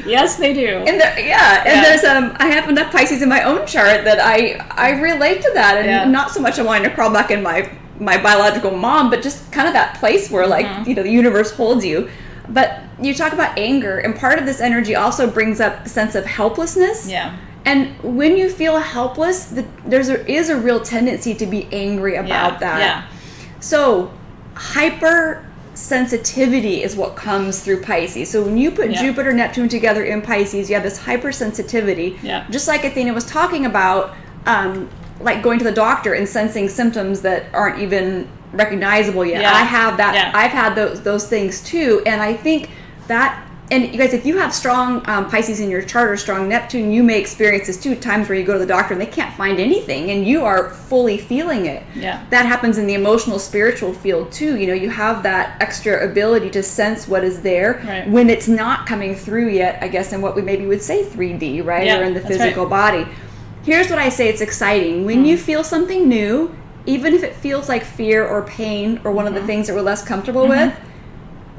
Yes, they do. And there's I have enough Pisces in my own chart that I relate to that, and not so much I wanting to crawl back in my my biological mom, but just kind of that place where like, you know, the universe holds you. But you talk about anger, and part of this energy also brings up a sense of helplessness. Yeah. And when you feel helpless, there is a real tendency to be angry about that. Yeah. So hypersensitivity is what comes through Pisces. So when you put Jupiter, Neptune together in Pisces, you have this hypersensitivity. Yeah. Just like Athena was talking about, like going to the doctor and sensing symptoms that aren't even recognizable yet. Yeah. I have that. Yeah. I've had those things too. And I think that, and you guys, if you have strong Pisces in your chart or strong Neptune, you may experience this too, times where you go to the doctor and they can't find anything and you are fully feeling it. Yeah. That happens in the emotional, spiritual field too. You know, you have that extra ability to sense what is there when it's not coming through yet, I guess, in what we maybe would say 3D, right? Yeah, or in the that's physical body. Here's what I say, it's exciting. When you feel something new, even if it feels like fear or pain or one of the things that we're less comfortable with,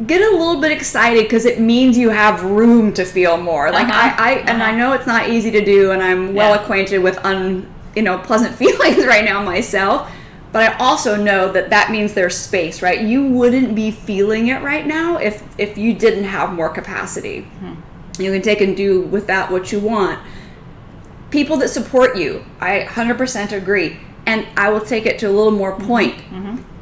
get a little bit excited because it means you have room to feel more. Like and I know it's not easy to do, and I'm well acquainted with pleasant feelings right now myself, but I also know that means there's space, right? You wouldn't be feeling it right now if you didn't have more capacity. You can take and do with that what you want. People that support you, I 100% agree. And I will take it to a little more point.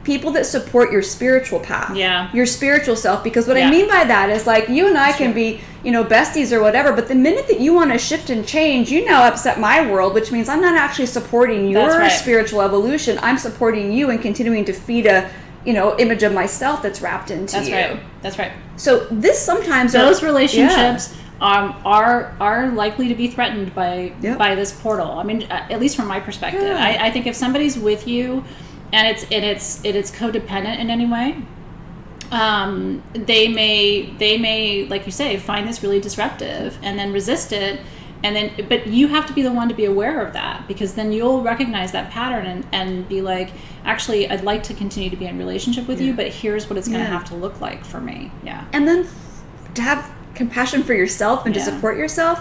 People that support your spiritual path, your spiritual self, because what I mean by that is like you and I can be, you know, besties or whatever, but the minute that you want to shift and change, you now upset my world, which means I'm not actually supporting your spiritual evolution. I'm supporting you and continuing to feed a, you know, image of myself that's wrapped into you. That's right. So this sometimes those relationships are likely to be threatened by this portal. I mean, at least from my perspective, I think if somebody's with you and it's codependent in any way, they may, like you say, find this really disruptive and then resist it. But you have to be the one to be aware of that, because then you'll recognize that pattern and be like, actually, I'd like to continue to be in relationship with you, but here's what it's going to have to look like for me. Yeah. And then to have compassion for yourself and to support yourself,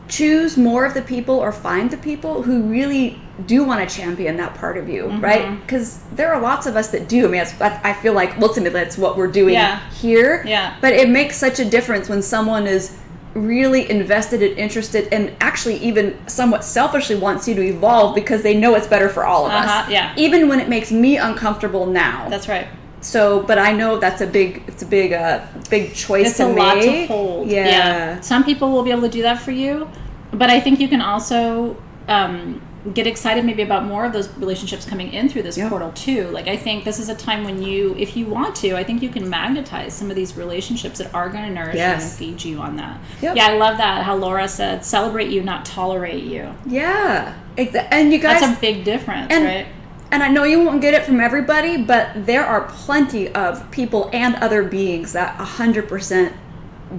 choose more of the people or find the people who really do want to champion that part of you, right? Because there are lots of us that do. I mean, I feel like ultimately that's what we're doing here. Yeah. But it makes such a difference when someone is really invested and interested and actually even somewhat selfishly wants you to evolve because they know it's better for all of us. Yeah. Even when it makes me uncomfortable now. That's right. So, but I know that's a big choice to make. It's a lot to hold. Yeah. Some people will be able to do that for you, but I think you can also get excited maybe about more of those relationships coming in through this portal too. Like, I think this is a time when if you want to, I think you can magnetize some of these relationships that are going to nourish you and feed you on that. Yep. Yeah, I love that, how Laura said, celebrate you, not tolerate you. Yeah. And you guys... That's a big difference, right? And I know you won't get it from everybody, but there are plenty of people and other beings that 100%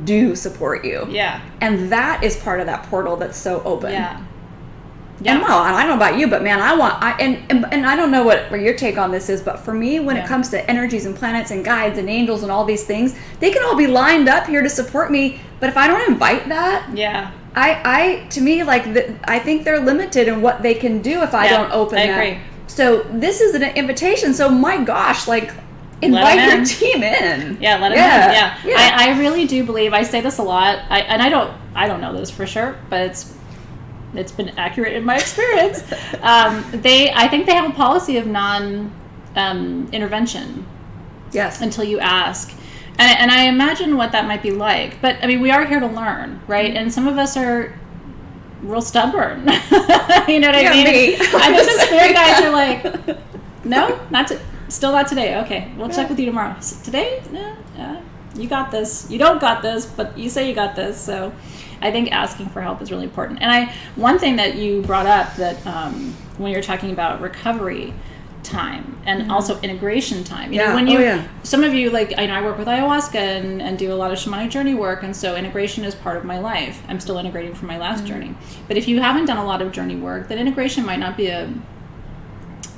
do support you. Yeah. And that is part of that portal that's so open. Yeah. Yeah. And well, I don't know about you, but man, and I don't know what your take on this is, but for me, when it comes to energies and planets and guides and angels and all these things, they can all be lined up here to support me. But if I don't invite that, I think they're limited in what they can do if I don't open that. I agree. So this is an invitation. So my gosh, like, invite your team in. Yeah, let them in. Yeah. I really do believe, I say this a lot, I don't know this for sure, but it's been accurate in my experience. I think they have a policy of non-intervention. Yes. Until you ask. And I imagine what that might be like. But, I mean, we are here to learn, right? Mm-hmm. And some of us are real stubborn. You know what I mean? Me. I think the spirit guys are like, no, still not today. Okay, we'll check with you tomorrow. Today? No, you got this. You don't got this, but you say you got this. So I think asking for help is really important. And one thing that you brought up that when you're talking about recovery time and also integration time, you know, when some of you, like, I work with ayahuasca and do a lot of shamanic journey work, and so integration is part of my life. I'm still integrating from my last journey. But if you haven't done a lot of journey work, then integration might not be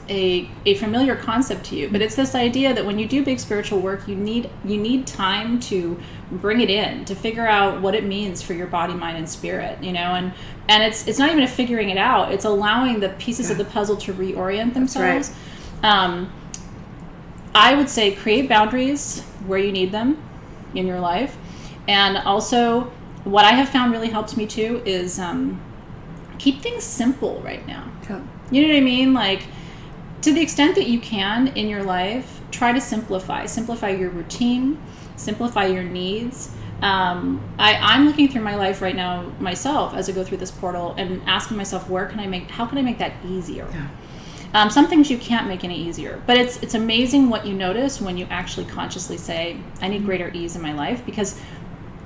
a familiar concept to you. But it's this idea that when you do big spiritual work, you need time to bring it in, to figure out what it means for your body, mind, and spirit, you know, and it's not even a figuring it out, it's allowing the pieces of the puzzle to reorient themselves. I would say create boundaries where you need them in your life. And also, what I have found really helps me too is keep things simple right now. Yeah. You know what I mean? Like, to the extent that you can in your life, try to simplify your routine, simplify your needs. I'm looking through my life right now myself as I go through this portal and asking myself, how can I make that easier? Yeah. Some things you can't make any easier, but it's amazing what you notice when you actually consciously say, I need greater ease in my life, because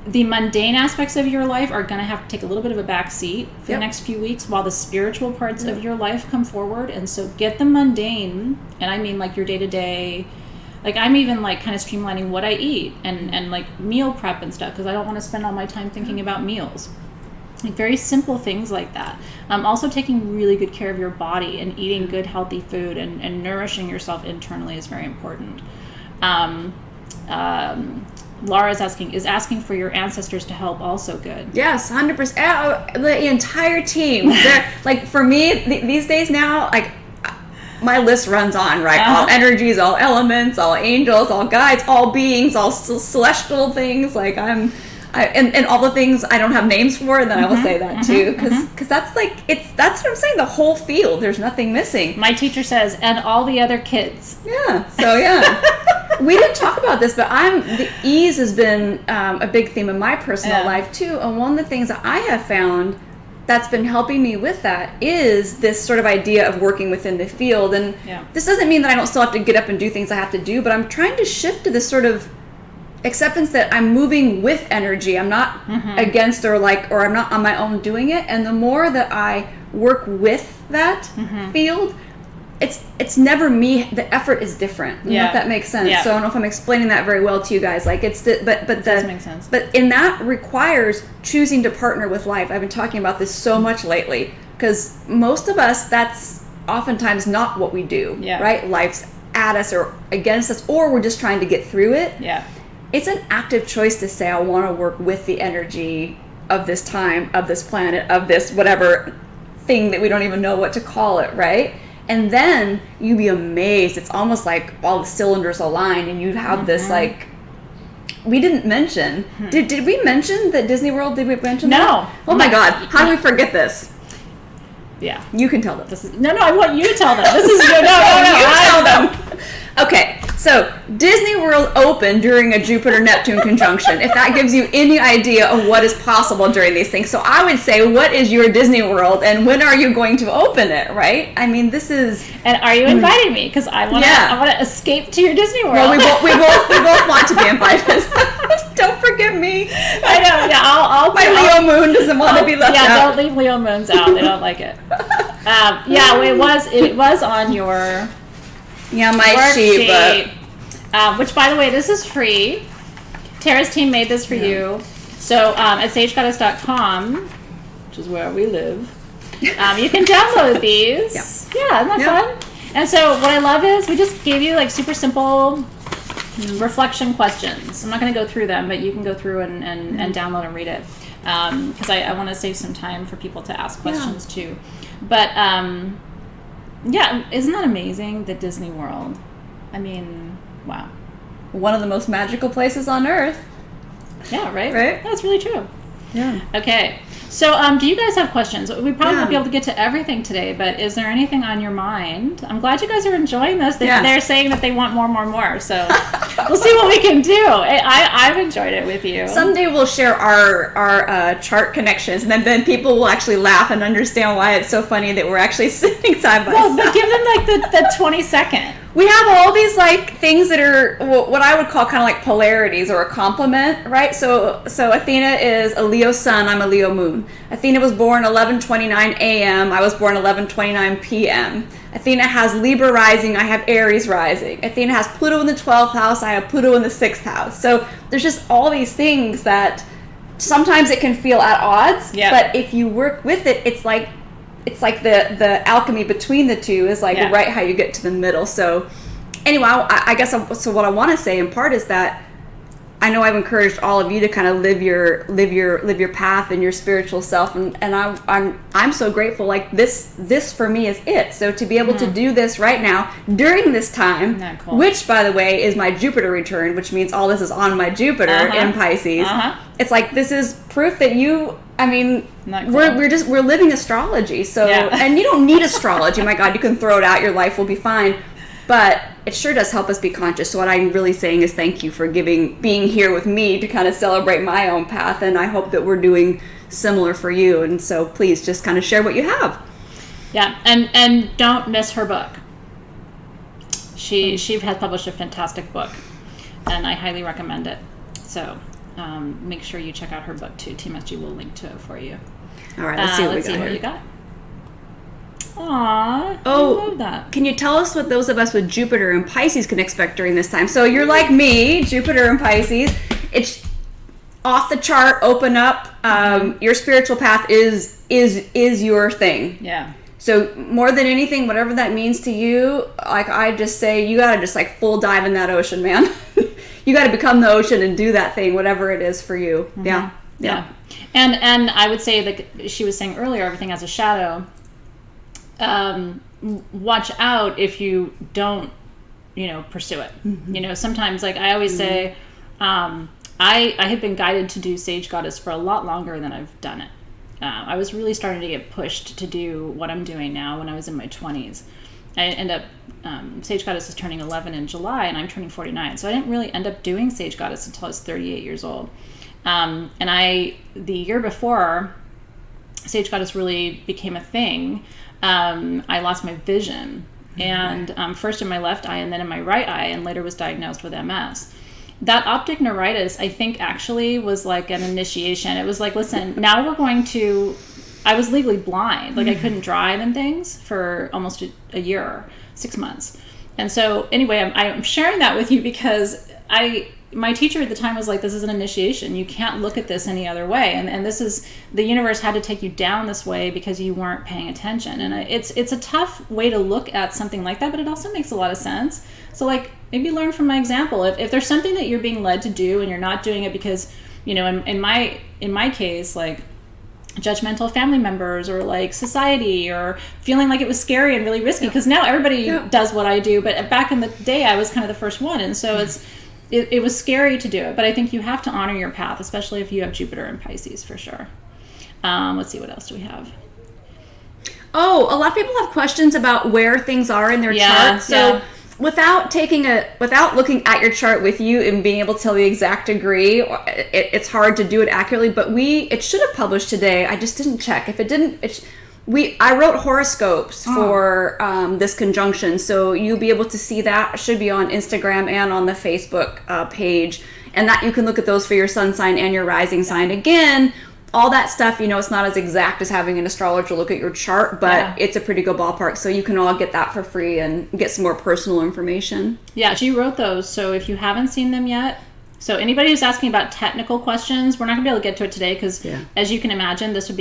the mundane aspects of your life are going to have to take a little bit of a back seat for the next few weeks while the spiritual parts of your life come forward. And so get the mundane, and I mean like your day-to-day, like I'm even like kind of streamlining what I eat and like meal prep and stuff, because I don't want to spend all my time thinking about meals. Like very simple things like that. Also taking really good care of your body and eating good healthy food and nourishing yourself internally is very important. Laura's asking for your ancestors to help also good. Yes, 100%. The entire team. They're like, for me these days now, like my list runs on, right? All energies, all elements, all angels, all guides, all beings, all celestial things. Like and all the things I don't have names for, and then I will say that too, because that's like that's what I'm saying. The whole field, there's nothing missing. My teacher says, and all the other kids. Yeah. So yeah. We didn't talk about this, but the ease has been a big theme in my personal life too. And one of the things that I have found that's been helping me with that is this sort of idea of working within the field. And this doesn't mean that I don't still have to get up and do things I have to do, but I'm trying to shift to this sort of acceptance that I'm moving with energy. I'm not against or I'm not on my own doing it. And the more that I work with that field, it's never me. The effort is different. You know if that makes sense. So I don't know if I'm explaining that very well to you guys. Like it does make sense. But in that requires choosing to partner with life. I've been talking about this so much lately, because most of us, that's oftentimes not what we do. Yeah. Right? Life's at us or against us, or we're just trying to get through it. Yeah. It's an active choice to say, I want to work with the energy of this time, of this planet, of this whatever thing that we don't even know what to call it, right? And then you'd be amazed. It's almost like all the cylinders align, and you'd have this like. We didn't mention. Did we mention that Disney World? Did we mention that? No. Oh my God! How do we forget this? Yeah. You can tell them. No, I want you to tell them. This is no. You tell them. Okay, so Disney World opened during a Jupiter-Neptune conjunction, if that gives you any idea of what is possible during these things. So I would say, what is your Disney World, and when are you going to open it, right? I mean, this is... And are you inviting me? Because I want to escape to your Disney World. Well, we both want to be invited. Don't forget me. I know, I'll my Leo moon doesn't want to be left out. Yeah, don't leave Leo moons out. They don't like it. It was on your... Yeah, my sheet. Which, by the way, this is free. Tara's team made this for you. So at sagegoddess.com, which is where we live, you can download these. Yeah, isn't that fun? And so what I love is we just gave you like super simple reflection questions. I'm not going to go through them, but you can go through and download and read it. Because I want to save some time for people to ask questions too. But... isn't that amazing, the Disney World? I mean, wow. One of the most magical places on Earth. Yeah, right? Right? That's really true. Yeah. Okay. So, do you guys have questions? We probably won't be able to get to everything today, but is there anything on your mind? I'm glad you guys are enjoying this. They're saying that they want more. So, we'll see what we can do. I've enjoyed it with you. Someday we'll share our chart connections, and then people will actually laugh and understand why it's so funny that we're actually sitting side by side. But give them like the 20-second. We have all these like things that are what I would call kind of like polarities or a complement, right? So Athena is a Leo sun, I'm a Leo moon. Athena was born 11:29 a.m. I was born 11:29 p.m. Athena has Libra rising, I have Aries rising. Athena has Pluto in the 12th house, I have Pluto in the 6th house. So there's just all these things that sometimes it can feel at odds, but if you work with it, it's like the alchemy between the two is like right how you get to the middle. So anyway, I guess so what I want to say in part is that I know I've encouraged all of you to kind of live your path and your spiritual self, and I'm so grateful. Like this for me is it. So to be able to do this right now during this time, cool? Which by the way is my Jupiter return, which means all this is on my Jupiter in Pisces. It's like this is proof that you. I mean, cool? we're living astrology. So and you don't need astrology. My God, you can throw it out. Your life will be fine. But it sure does help us be conscious. So what I'm really saying is thank you for being here with me to kind of celebrate my own path. And I hope that we're doing similar for you. And so please just kind of share what you have. Yeah. And don't miss her book. She has published a fantastic book, and I highly recommend it. So make sure you check out her book too. TMSG will link to it for you. All right. Let's see what you got. Aww, I love that. Can you tell us what those of us with Jupiter and Pisces can expect during this time? So you're like me, Jupiter and Pisces. It's off the chart, open up. Your spiritual path is your thing. Yeah. So more than anything, whatever that means to you, like I just say, you gotta just like full dive in that ocean, man. You gotta become the ocean and do that thing, whatever it is for you. Yeah. And I would say, like she was saying earlier, everything has a shadow. Watch out if you don't, pursue it. Sometimes, like I always say, I have been guided to do Sage Goddess for a lot longer than I've done it. I was really starting to get pushed to do what I'm doing now when I was in my 20s. I end up, Sage Goddess is turning 11 in July, and I'm turning 49. So I didn't really end up doing Sage Goddess until I was 38 years old. And the year before Sage Goddess really became a thing, I lost my vision, and first in my left eye and then in my right eye, and later was diagnosed with MS. That optic neuritis, I think, actually was like an initiation. It was like, listen, now we're going to... I was legally blind. Like I couldn't drive and things for almost a year, 6 months. And so anyway, I'm sharing that with you because my teacher at the time was like, this is an initiation. You can't look at this any other way. And this is, the universe had to take you down this way because you weren't paying attention. And it's a tough way to look at something like that, but it also makes a lot of sense. So like, maybe learn from my example. If there's something that you're being led to do and you're not doing it because, in my case, like judgmental family members or like society, or feeling like it was scary and really risky, because now everybody does what I do. But back in the day, I was kind of the first one. And so it was scary to do it, but I think you have to honor your path, especially if you have Jupiter and Pisces, for sure. Let's see, what else do we have? Oh, a lot of people have questions about where things are in their chart. So without looking at your chart with you and being able to tell the exact degree, it's hard to do it accurately, but it should have published today. I just didn't check. If it didn't, I wrote horoscopes for this conjunction, so you'll be able to see that. It should be on Instagram and on the Facebook page, and that you can look at those for your sun sign and your rising sign. Again, all that stuff, it's not as exact as having an astrologer look at your chart, but it's a pretty good ballpark, so you can all get that for free and get some more personal information. Yeah, she wrote those, so if you haven't seen them yet, so anybody who's asking about technical questions, we're not going to be able to get to it today because, as you can imagine, this would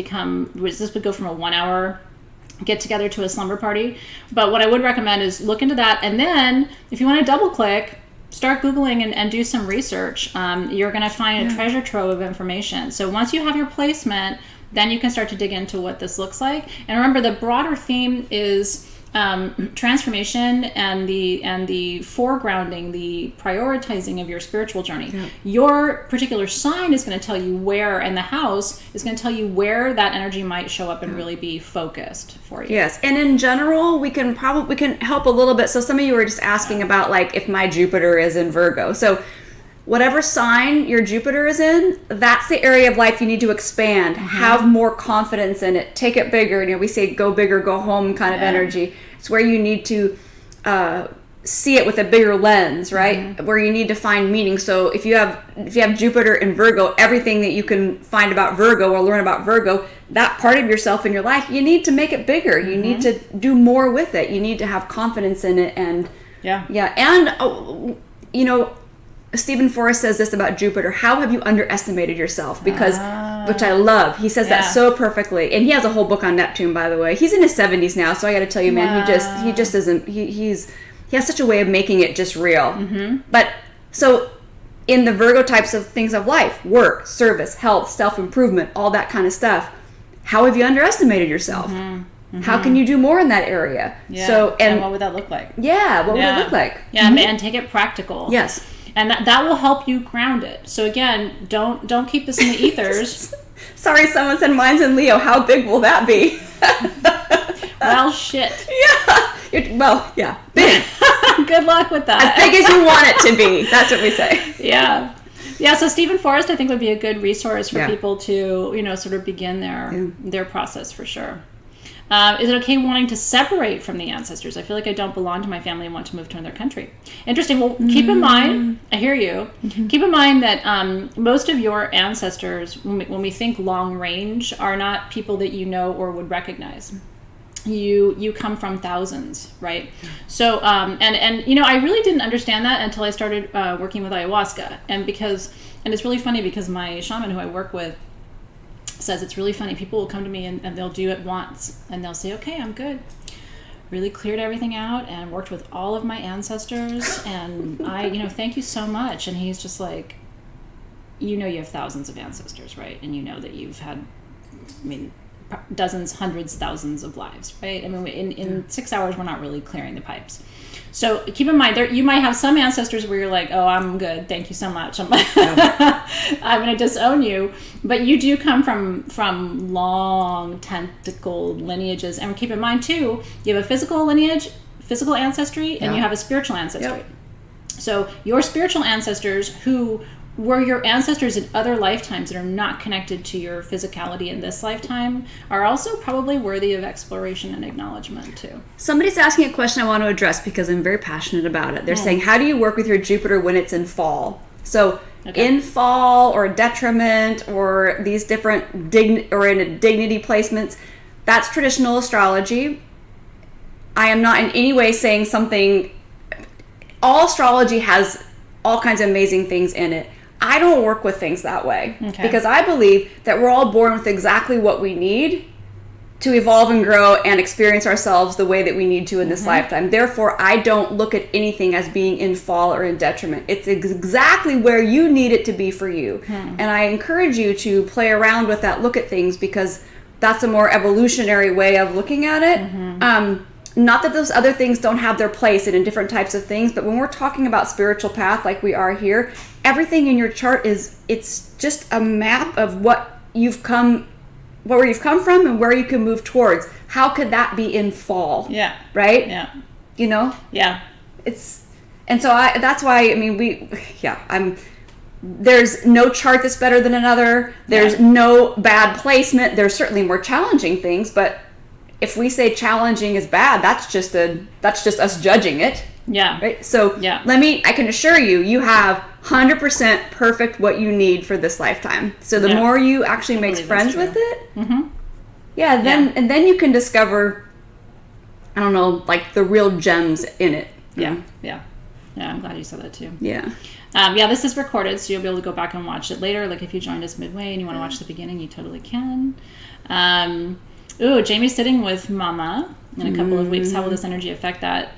go from a 1 hour get together to a slumber party. But what I would recommend is look into that, and then if you want to double click, start Googling and do some research. You're going to find a treasure trove of information. So once you have your placement, then you can start to dig into what this looks like. And remember, the broader theme is transformation and the foregrounding, the prioritizing of your spiritual journey. Your particular sign is going to tell you where, and the house is going to tell you where that energy might show up and really be focused for you. Yes, and in general, we can help a little bit. So some of you were just asking about like if my Jupiter is in Virgo. So whatever sign your Jupiter is in, that's the area of life you need to expand, have more confidence in it, take it bigger. We say go bigger, go home kind of energy. It's where you need to see it with a bigger lens, right? Where you need to find meaning. So if you have Jupiter in Virgo, everything that you can find about Virgo or learn about Virgo, that part of yourself in your life, you need to make it bigger. You need to do more with it. You need to have confidence in it. And and Stephen Forrest says this about Jupiter: how have you underestimated yourself? Because which I love. He says that so perfectly. And he has a whole book on Neptune, by the way. He's in his 70s now, so I got to tell you, man, he just isn't. He has such a way of making it just real. But so in the Virgo types of things of life, work, service, health, self-improvement, all that kind of stuff, how have you underestimated yourself? How can you do more in that area? Yeah. So, and what would that look like? Yeah, what would it look like? Yeah, and take it practical. Yes. And that will help you ground it. So again, don't keep this in the ethers. Sorry, someone said mine's in Leo. How big will that be? Well, shit. Yeah. Big. Good luck with that. As big as you want it to be. That's what we say. Yeah. Yeah, so Stephen Forrest, I think, would be a good resource for people to, sort of begin their process for sure. Is it okay wanting to separate from the ancestors? I feel like I don't belong to my family and want to move to another country. Interesting. Well, keep in mind, I hear you. Keep in mind that most of your ancestors, when we think long range, are not people that you know or would recognize. You come from thousands, right? So, and I really didn't understand that until I started working with ayahuasca. And it's really funny because my shaman who I work with says it's really funny. People will come to me and they'll do it once and they'll say, okay, I'm good. Really cleared everything out and worked with all of my ancestors. And I, thank you so much. And he's just like, you have thousands of ancestors, right? And you know that you've had, dozens, hundreds, thousands of lives, right? In 6 hours, we're not really clearing the pipes. So keep in mind, you might have some ancestors where you're like, oh, I'm good, thank you so much. I'm going to disown you. But you do come from long tentacled lineages. And keep in mind, too, you have a physical lineage, physical ancestry, and you have a spiritual ancestry. Yep. So your spiritual ancestors who were your ancestors in other lifetimes that are not connected to your physicality in this lifetime are also probably worthy of exploration and acknowledgement too. Somebody's asking a question I want to address because I'm very passionate about it. They're saying, how do you work with your Jupiter when it's in fall? So in fall or detriment or these different in dignity placements, that's traditional astrology. I am not in any way saying something. All astrology has all kinds of amazing things in it. I don't work with things that way because I believe that we're all born with exactly what we need to evolve and grow and experience ourselves the way that we need to in this lifetime. Therefore, I don't look at anything as being in fall or in detriment. It's exactly where you need it to be for you. And I encourage you to play around with that look at things because that's a more evolutionary way of looking at it. Not that those other things don't have their place and in different types of things, but when we're talking about spiritual path like we are here, everything in your chart it's just a map of where you've come from and where you can move towards. How could that be in fall? Yeah. Right? Yeah. Yeah. That's why, there's no chart that's better than another. There's no bad placement. There's certainly more challenging things, but if we say challenging is bad, that's just us judging it. Yeah. Right. So I can assure you, you have 100% perfect what you need for this lifetime. So the more you actually make friends with it, then you can discover, I don't know, like the real gems in it. Yeah. I'm glad you said that too. Yeah. This is recorded, so you'll be able to go back and watch it later. Like if you joined us midway and you want to watch the beginning, you totally can. Jamie's sitting with Mama in a couple of weeks. How will this energy affect that?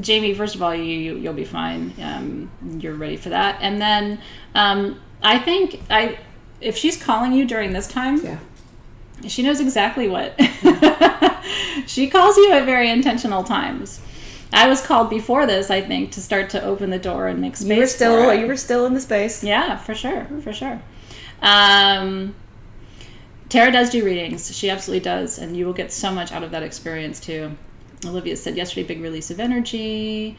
Jamie, first of all, you'll be fine. You're ready for that. And then I think if she's calling you during this time, she knows exactly what. She calls you at very intentional times. I was called before this, I think, to start to open the door and make space. You were still in the space. Yeah, for sure. Tara does do readings. She absolutely does. And you will get so much out of that experience, too. Olivia said, yesterday, big release of energy.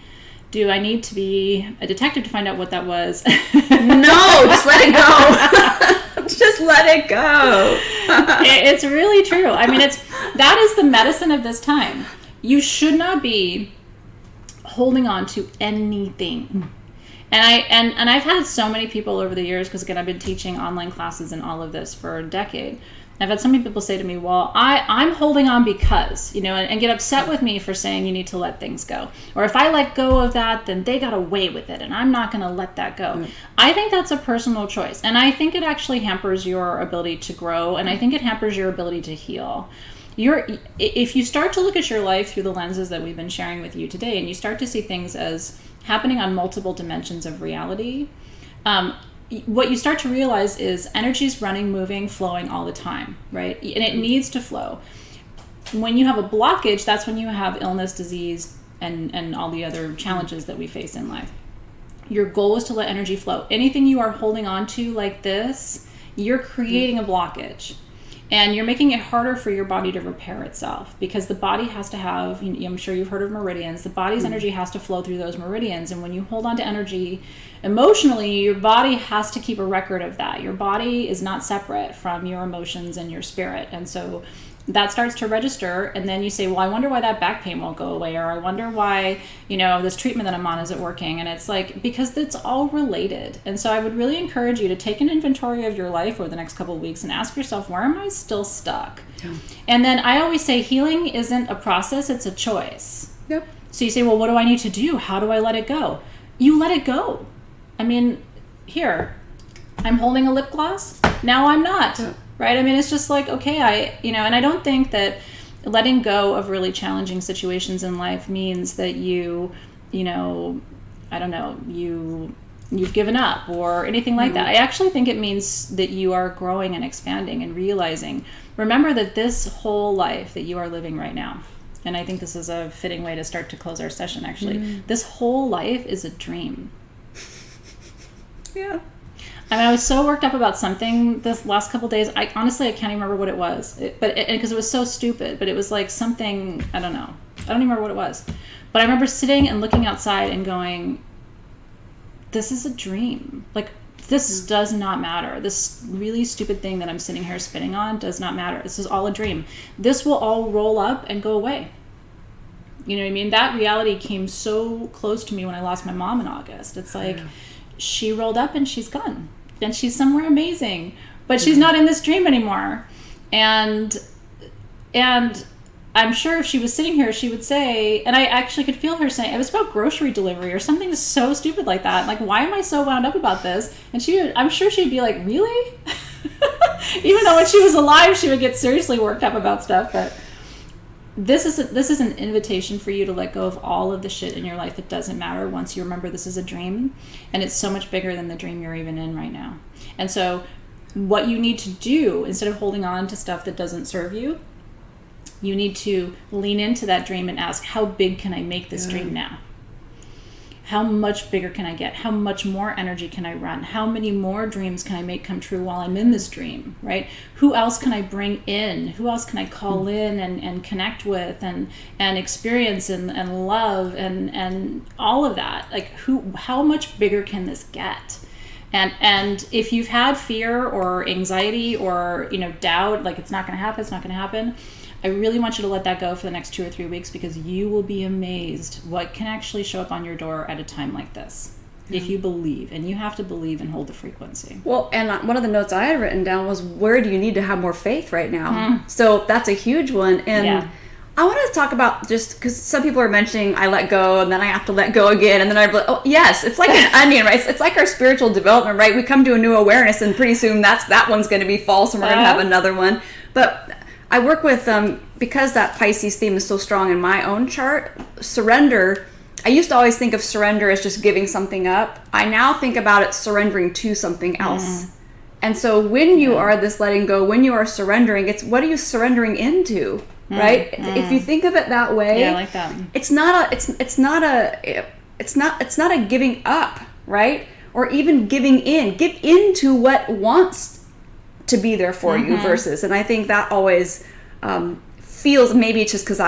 Do I need to be a detective to find out what that was? No, just let it go. Just let it go. It's really true. That is the medicine of this time. You should not be holding on to anything. And I've had so many people over the years, because again, I've been teaching online classes and all of this for a decade. I've had so many people say to me, well, I'm holding on because, and get upset with me for saying you need to let things go. Or if I let go of that, then they got away with it and I'm not going to let that go. Mm. I think that's a personal choice. And I think it actually hampers your ability to grow. And I think it hampers your ability to heal. If you start to look at your life through the lenses that we've been sharing with you today, and you start to see things as happening on multiple dimensions of reality, what you start to realize is energy is running, moving, flowing all the time, right? And it needs to flow. When you have a blockage, that's when you have illness, disease, and all the other challenges that we face in life. Your goal is to let energy flow. Anything you are holding on to like this, you're creating a blockage. And you're making it harder for your body to repair itself, because the body has to have, I'm sure you've heard of meridians, the body's energy has to flow through those meridians. And when you hold on to energy emotionally, your body has to keep a record of that. Your body is not separate from your emotions and your spirit. And so that starts to register, and then you say, well, I wonder why that back pain won't go away, or I wonder why, this treatment that I'm on isn't working. And it's like, because it's all related. And so I would really encourage you to take an inventory of your life over the next couple of weeks and ask yourself, where am I still stuck? Yeah. And then I always say healing isn't a process, it's a choice. Yep. So you say, well, what do I need to do? How do I let it go? You let it go. I mean, here, I'm holding a lip gloss. Now I'm not. Yeah. Right? I mean, it's just like, okay, and I don't think that letting go of really challenging situations in life means that you've given up or anything like that. I actually think it means that you are growing and expanding and realizing. Remember that this whole life that you are living right now, and I think this is a fitting way to start to close our session, actually, this whole life is a dream. Yeah. I mean, I was so worked up about something this last couple of days. I can't even remember what it was. Because it was so stupid. But it was like something, I don't know. I don't even remember what it was. But I remember sitting and looking outside and going, this is a dream. Like, this does not matter. This really stupid thing that I'm sitting here spinning on does not matter. This is all a dream. This will all roll up and go away. You know what I mean? That reality came so close to me when I lost my mom in August. It's like, she rolled up and she's gone. And she's somewhere amazing, but she's not in this dream anymore. And I'm sure if she was sitting here, she would say, and I actually could feel her saying, it was about grocery delivery or something so stupid like that. Like, why am I so wound up about this? And I'm sure she'd be like, really? Even though when she was alive, she would get seriously worked up about stuff. But this is an invitation for you to let go of all of the shit in your life that doesn't matter once you remember this is a dream, and it's so much bigger than the dream you're even in right now. And so what you need to do, instead of holding on to stuff that doesn't serve you, you need to lean into that dream and ask, how big can I make this dream now? How much bigger can I get? How much more energy can I run? How many more dreams can I make come true while I'm in this dream, right? Who else can I bring in? Who else can I call in and connect with and experience and love and all of that? Like, how much bigger can this get? And if you've had fear or anxiety or, doubt, like it's not going to happen, I really want you to let that go for the next 2 or 3 weeks, because you will be amazed what can actually show up on your door at a time like this. If you believe, and you have to believe and hold the frequency. Well, and one of the notes I had written down was, where do you need to have more faith right now? So that's a huge one. And I want to talk about, just because some people are mentioning I let go and then I have to let go again. And then yes, it's like an onion, right? It's like our spiritual development, right? We come to a new awareness and pretty soon that one's going to be false and we're going to have another one. But I work with, because that Pisces theme is so strong in my own chart, surrender. I used to always think of surrender as just giving something up. I now think about it surrendering to something else. And so when you are this letting go, when you are surrendering, it's what are you surrendering into, right? If you think of it that way, I like that. It's not a giving up, right? Or even giving in. Give into what wants to be there for you versus, and I think that always feels, maybe it's just because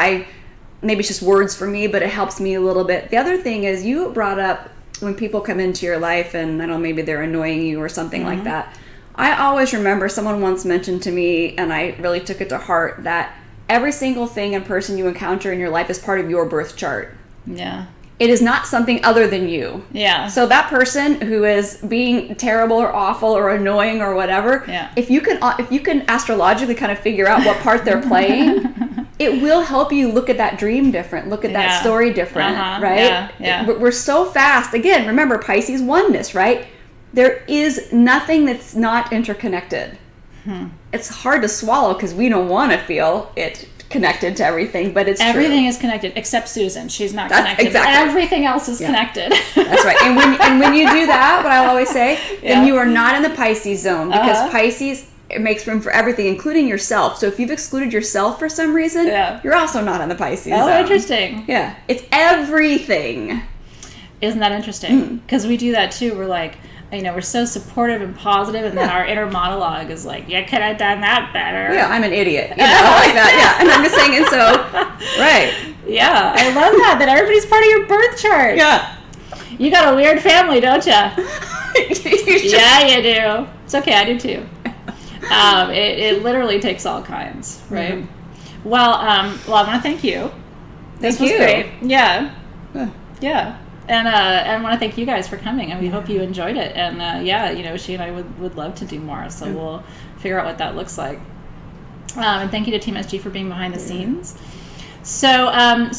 maybe it's just words for me, but it helps me a little bit. The other thing is, you brought up when people come into your life and I don't know, maybe they're annoying you or something like that. I always remember someone once mentioned to me, and I really took it to heart, that every single thing and person you encounter in your life is part of your birth chart. Yeah. It is not something other than you. Yeah. So that person who is being terrible or awful or annoying or whatever, if you can astrologically kind of figure out what part they're playing, it will help you look at that dream different, look at that story different, right? Yeah. We're so fast. Again, remember Pisces oneness, right? There is nothing that's not interconnected. It's hard to swallow because we don't want to feel it connected to everything, but it's everything true. is connected except Susan. She's not That's connected. exactly. Everything else is connected. That's right. And when you do that, what I always say, then you are not in the Pisces zone, because Pisces, it makes room for everything, including yourself. So if you've excluded yourself for some reason, you're also not in the Pisces zone. Interesting. Yeah. It's everything. Isn't that interesting? Because we do that too. We're like, we're so supportive and positive, and then our inner monologue is like, you could have done that better. Yeah, I'm an idiot. Like that. Yeah. And I'm just saying, and so, right. Yeah, I love that everybody's part of your birth chart. Yeah. You got a weird family, don't you? Yeah, you do. It's okay, I do too. It literally takes all kinds, right? Mm-hmm. Well, I want to thank you. This was great. Yeah. Yeah. And I want to thank you guys for coming, and we hope you enjoyed it. And she and I would love to do more, so we'll figure out what that looks like. And thank you to Team SG for being behind the scenes. So at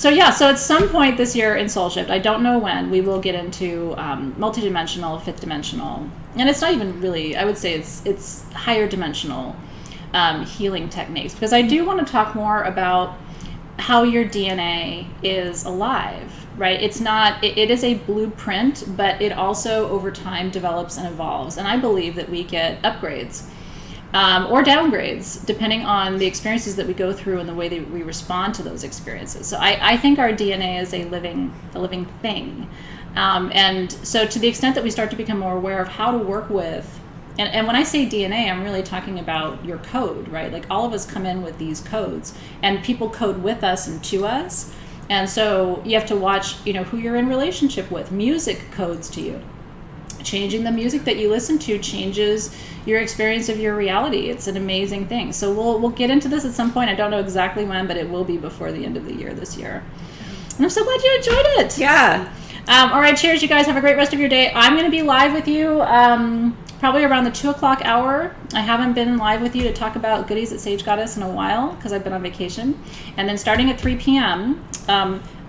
some point this year in Soul Shift, I don't know when, we will get into multidimensional, fifth dimensional, and it's not even really, I would say it's higher dimensional healing techniques, because I do want to talk more about how your DNA is alive, right? It's not, it is a blueprint, but it also over time develops and evolves. And I believe that we get upgrades or downgrades depending on the experiences that we go through and the way that we respond to those experiences. So I think our DNA is a living thing. And so to the extent that we start to become more aware of how to work with, and when I say DNA, I'm really talking about your code, right? Like all of us come in with these codes, and people code with us and to us. And so you have to watch, who you're in relationship with. Music codes to you. Changing the music that you listen to changes your experience of your reality. It's an amazing thing. So we'll get into this at some point. I don't know exactly when, but it will be before the end of the year this year. And I'm so glad you enjoyed it. Yeah. All right, cheers, you guys. Have a great rest of your day. I'm going to be live with you probably around the 2 o'clock hour. I haven't been live with you to talk about goodies at Sage Goddess in a while because I've been on vacation. And then starting at 3 p.m.,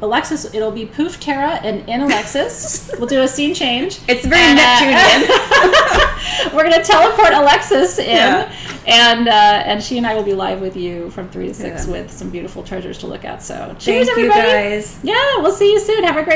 Alexis, it'll be Poof Tara and in Alexis. We'll do a scene change. It's very Neptunian. We're going to teleport Alexis in, and she and I will be live with you from 3 to 6 with some beautiful treasures to look at. So cheers, Thank everybody. You guys. Yeah, we'll see you soon. Have a great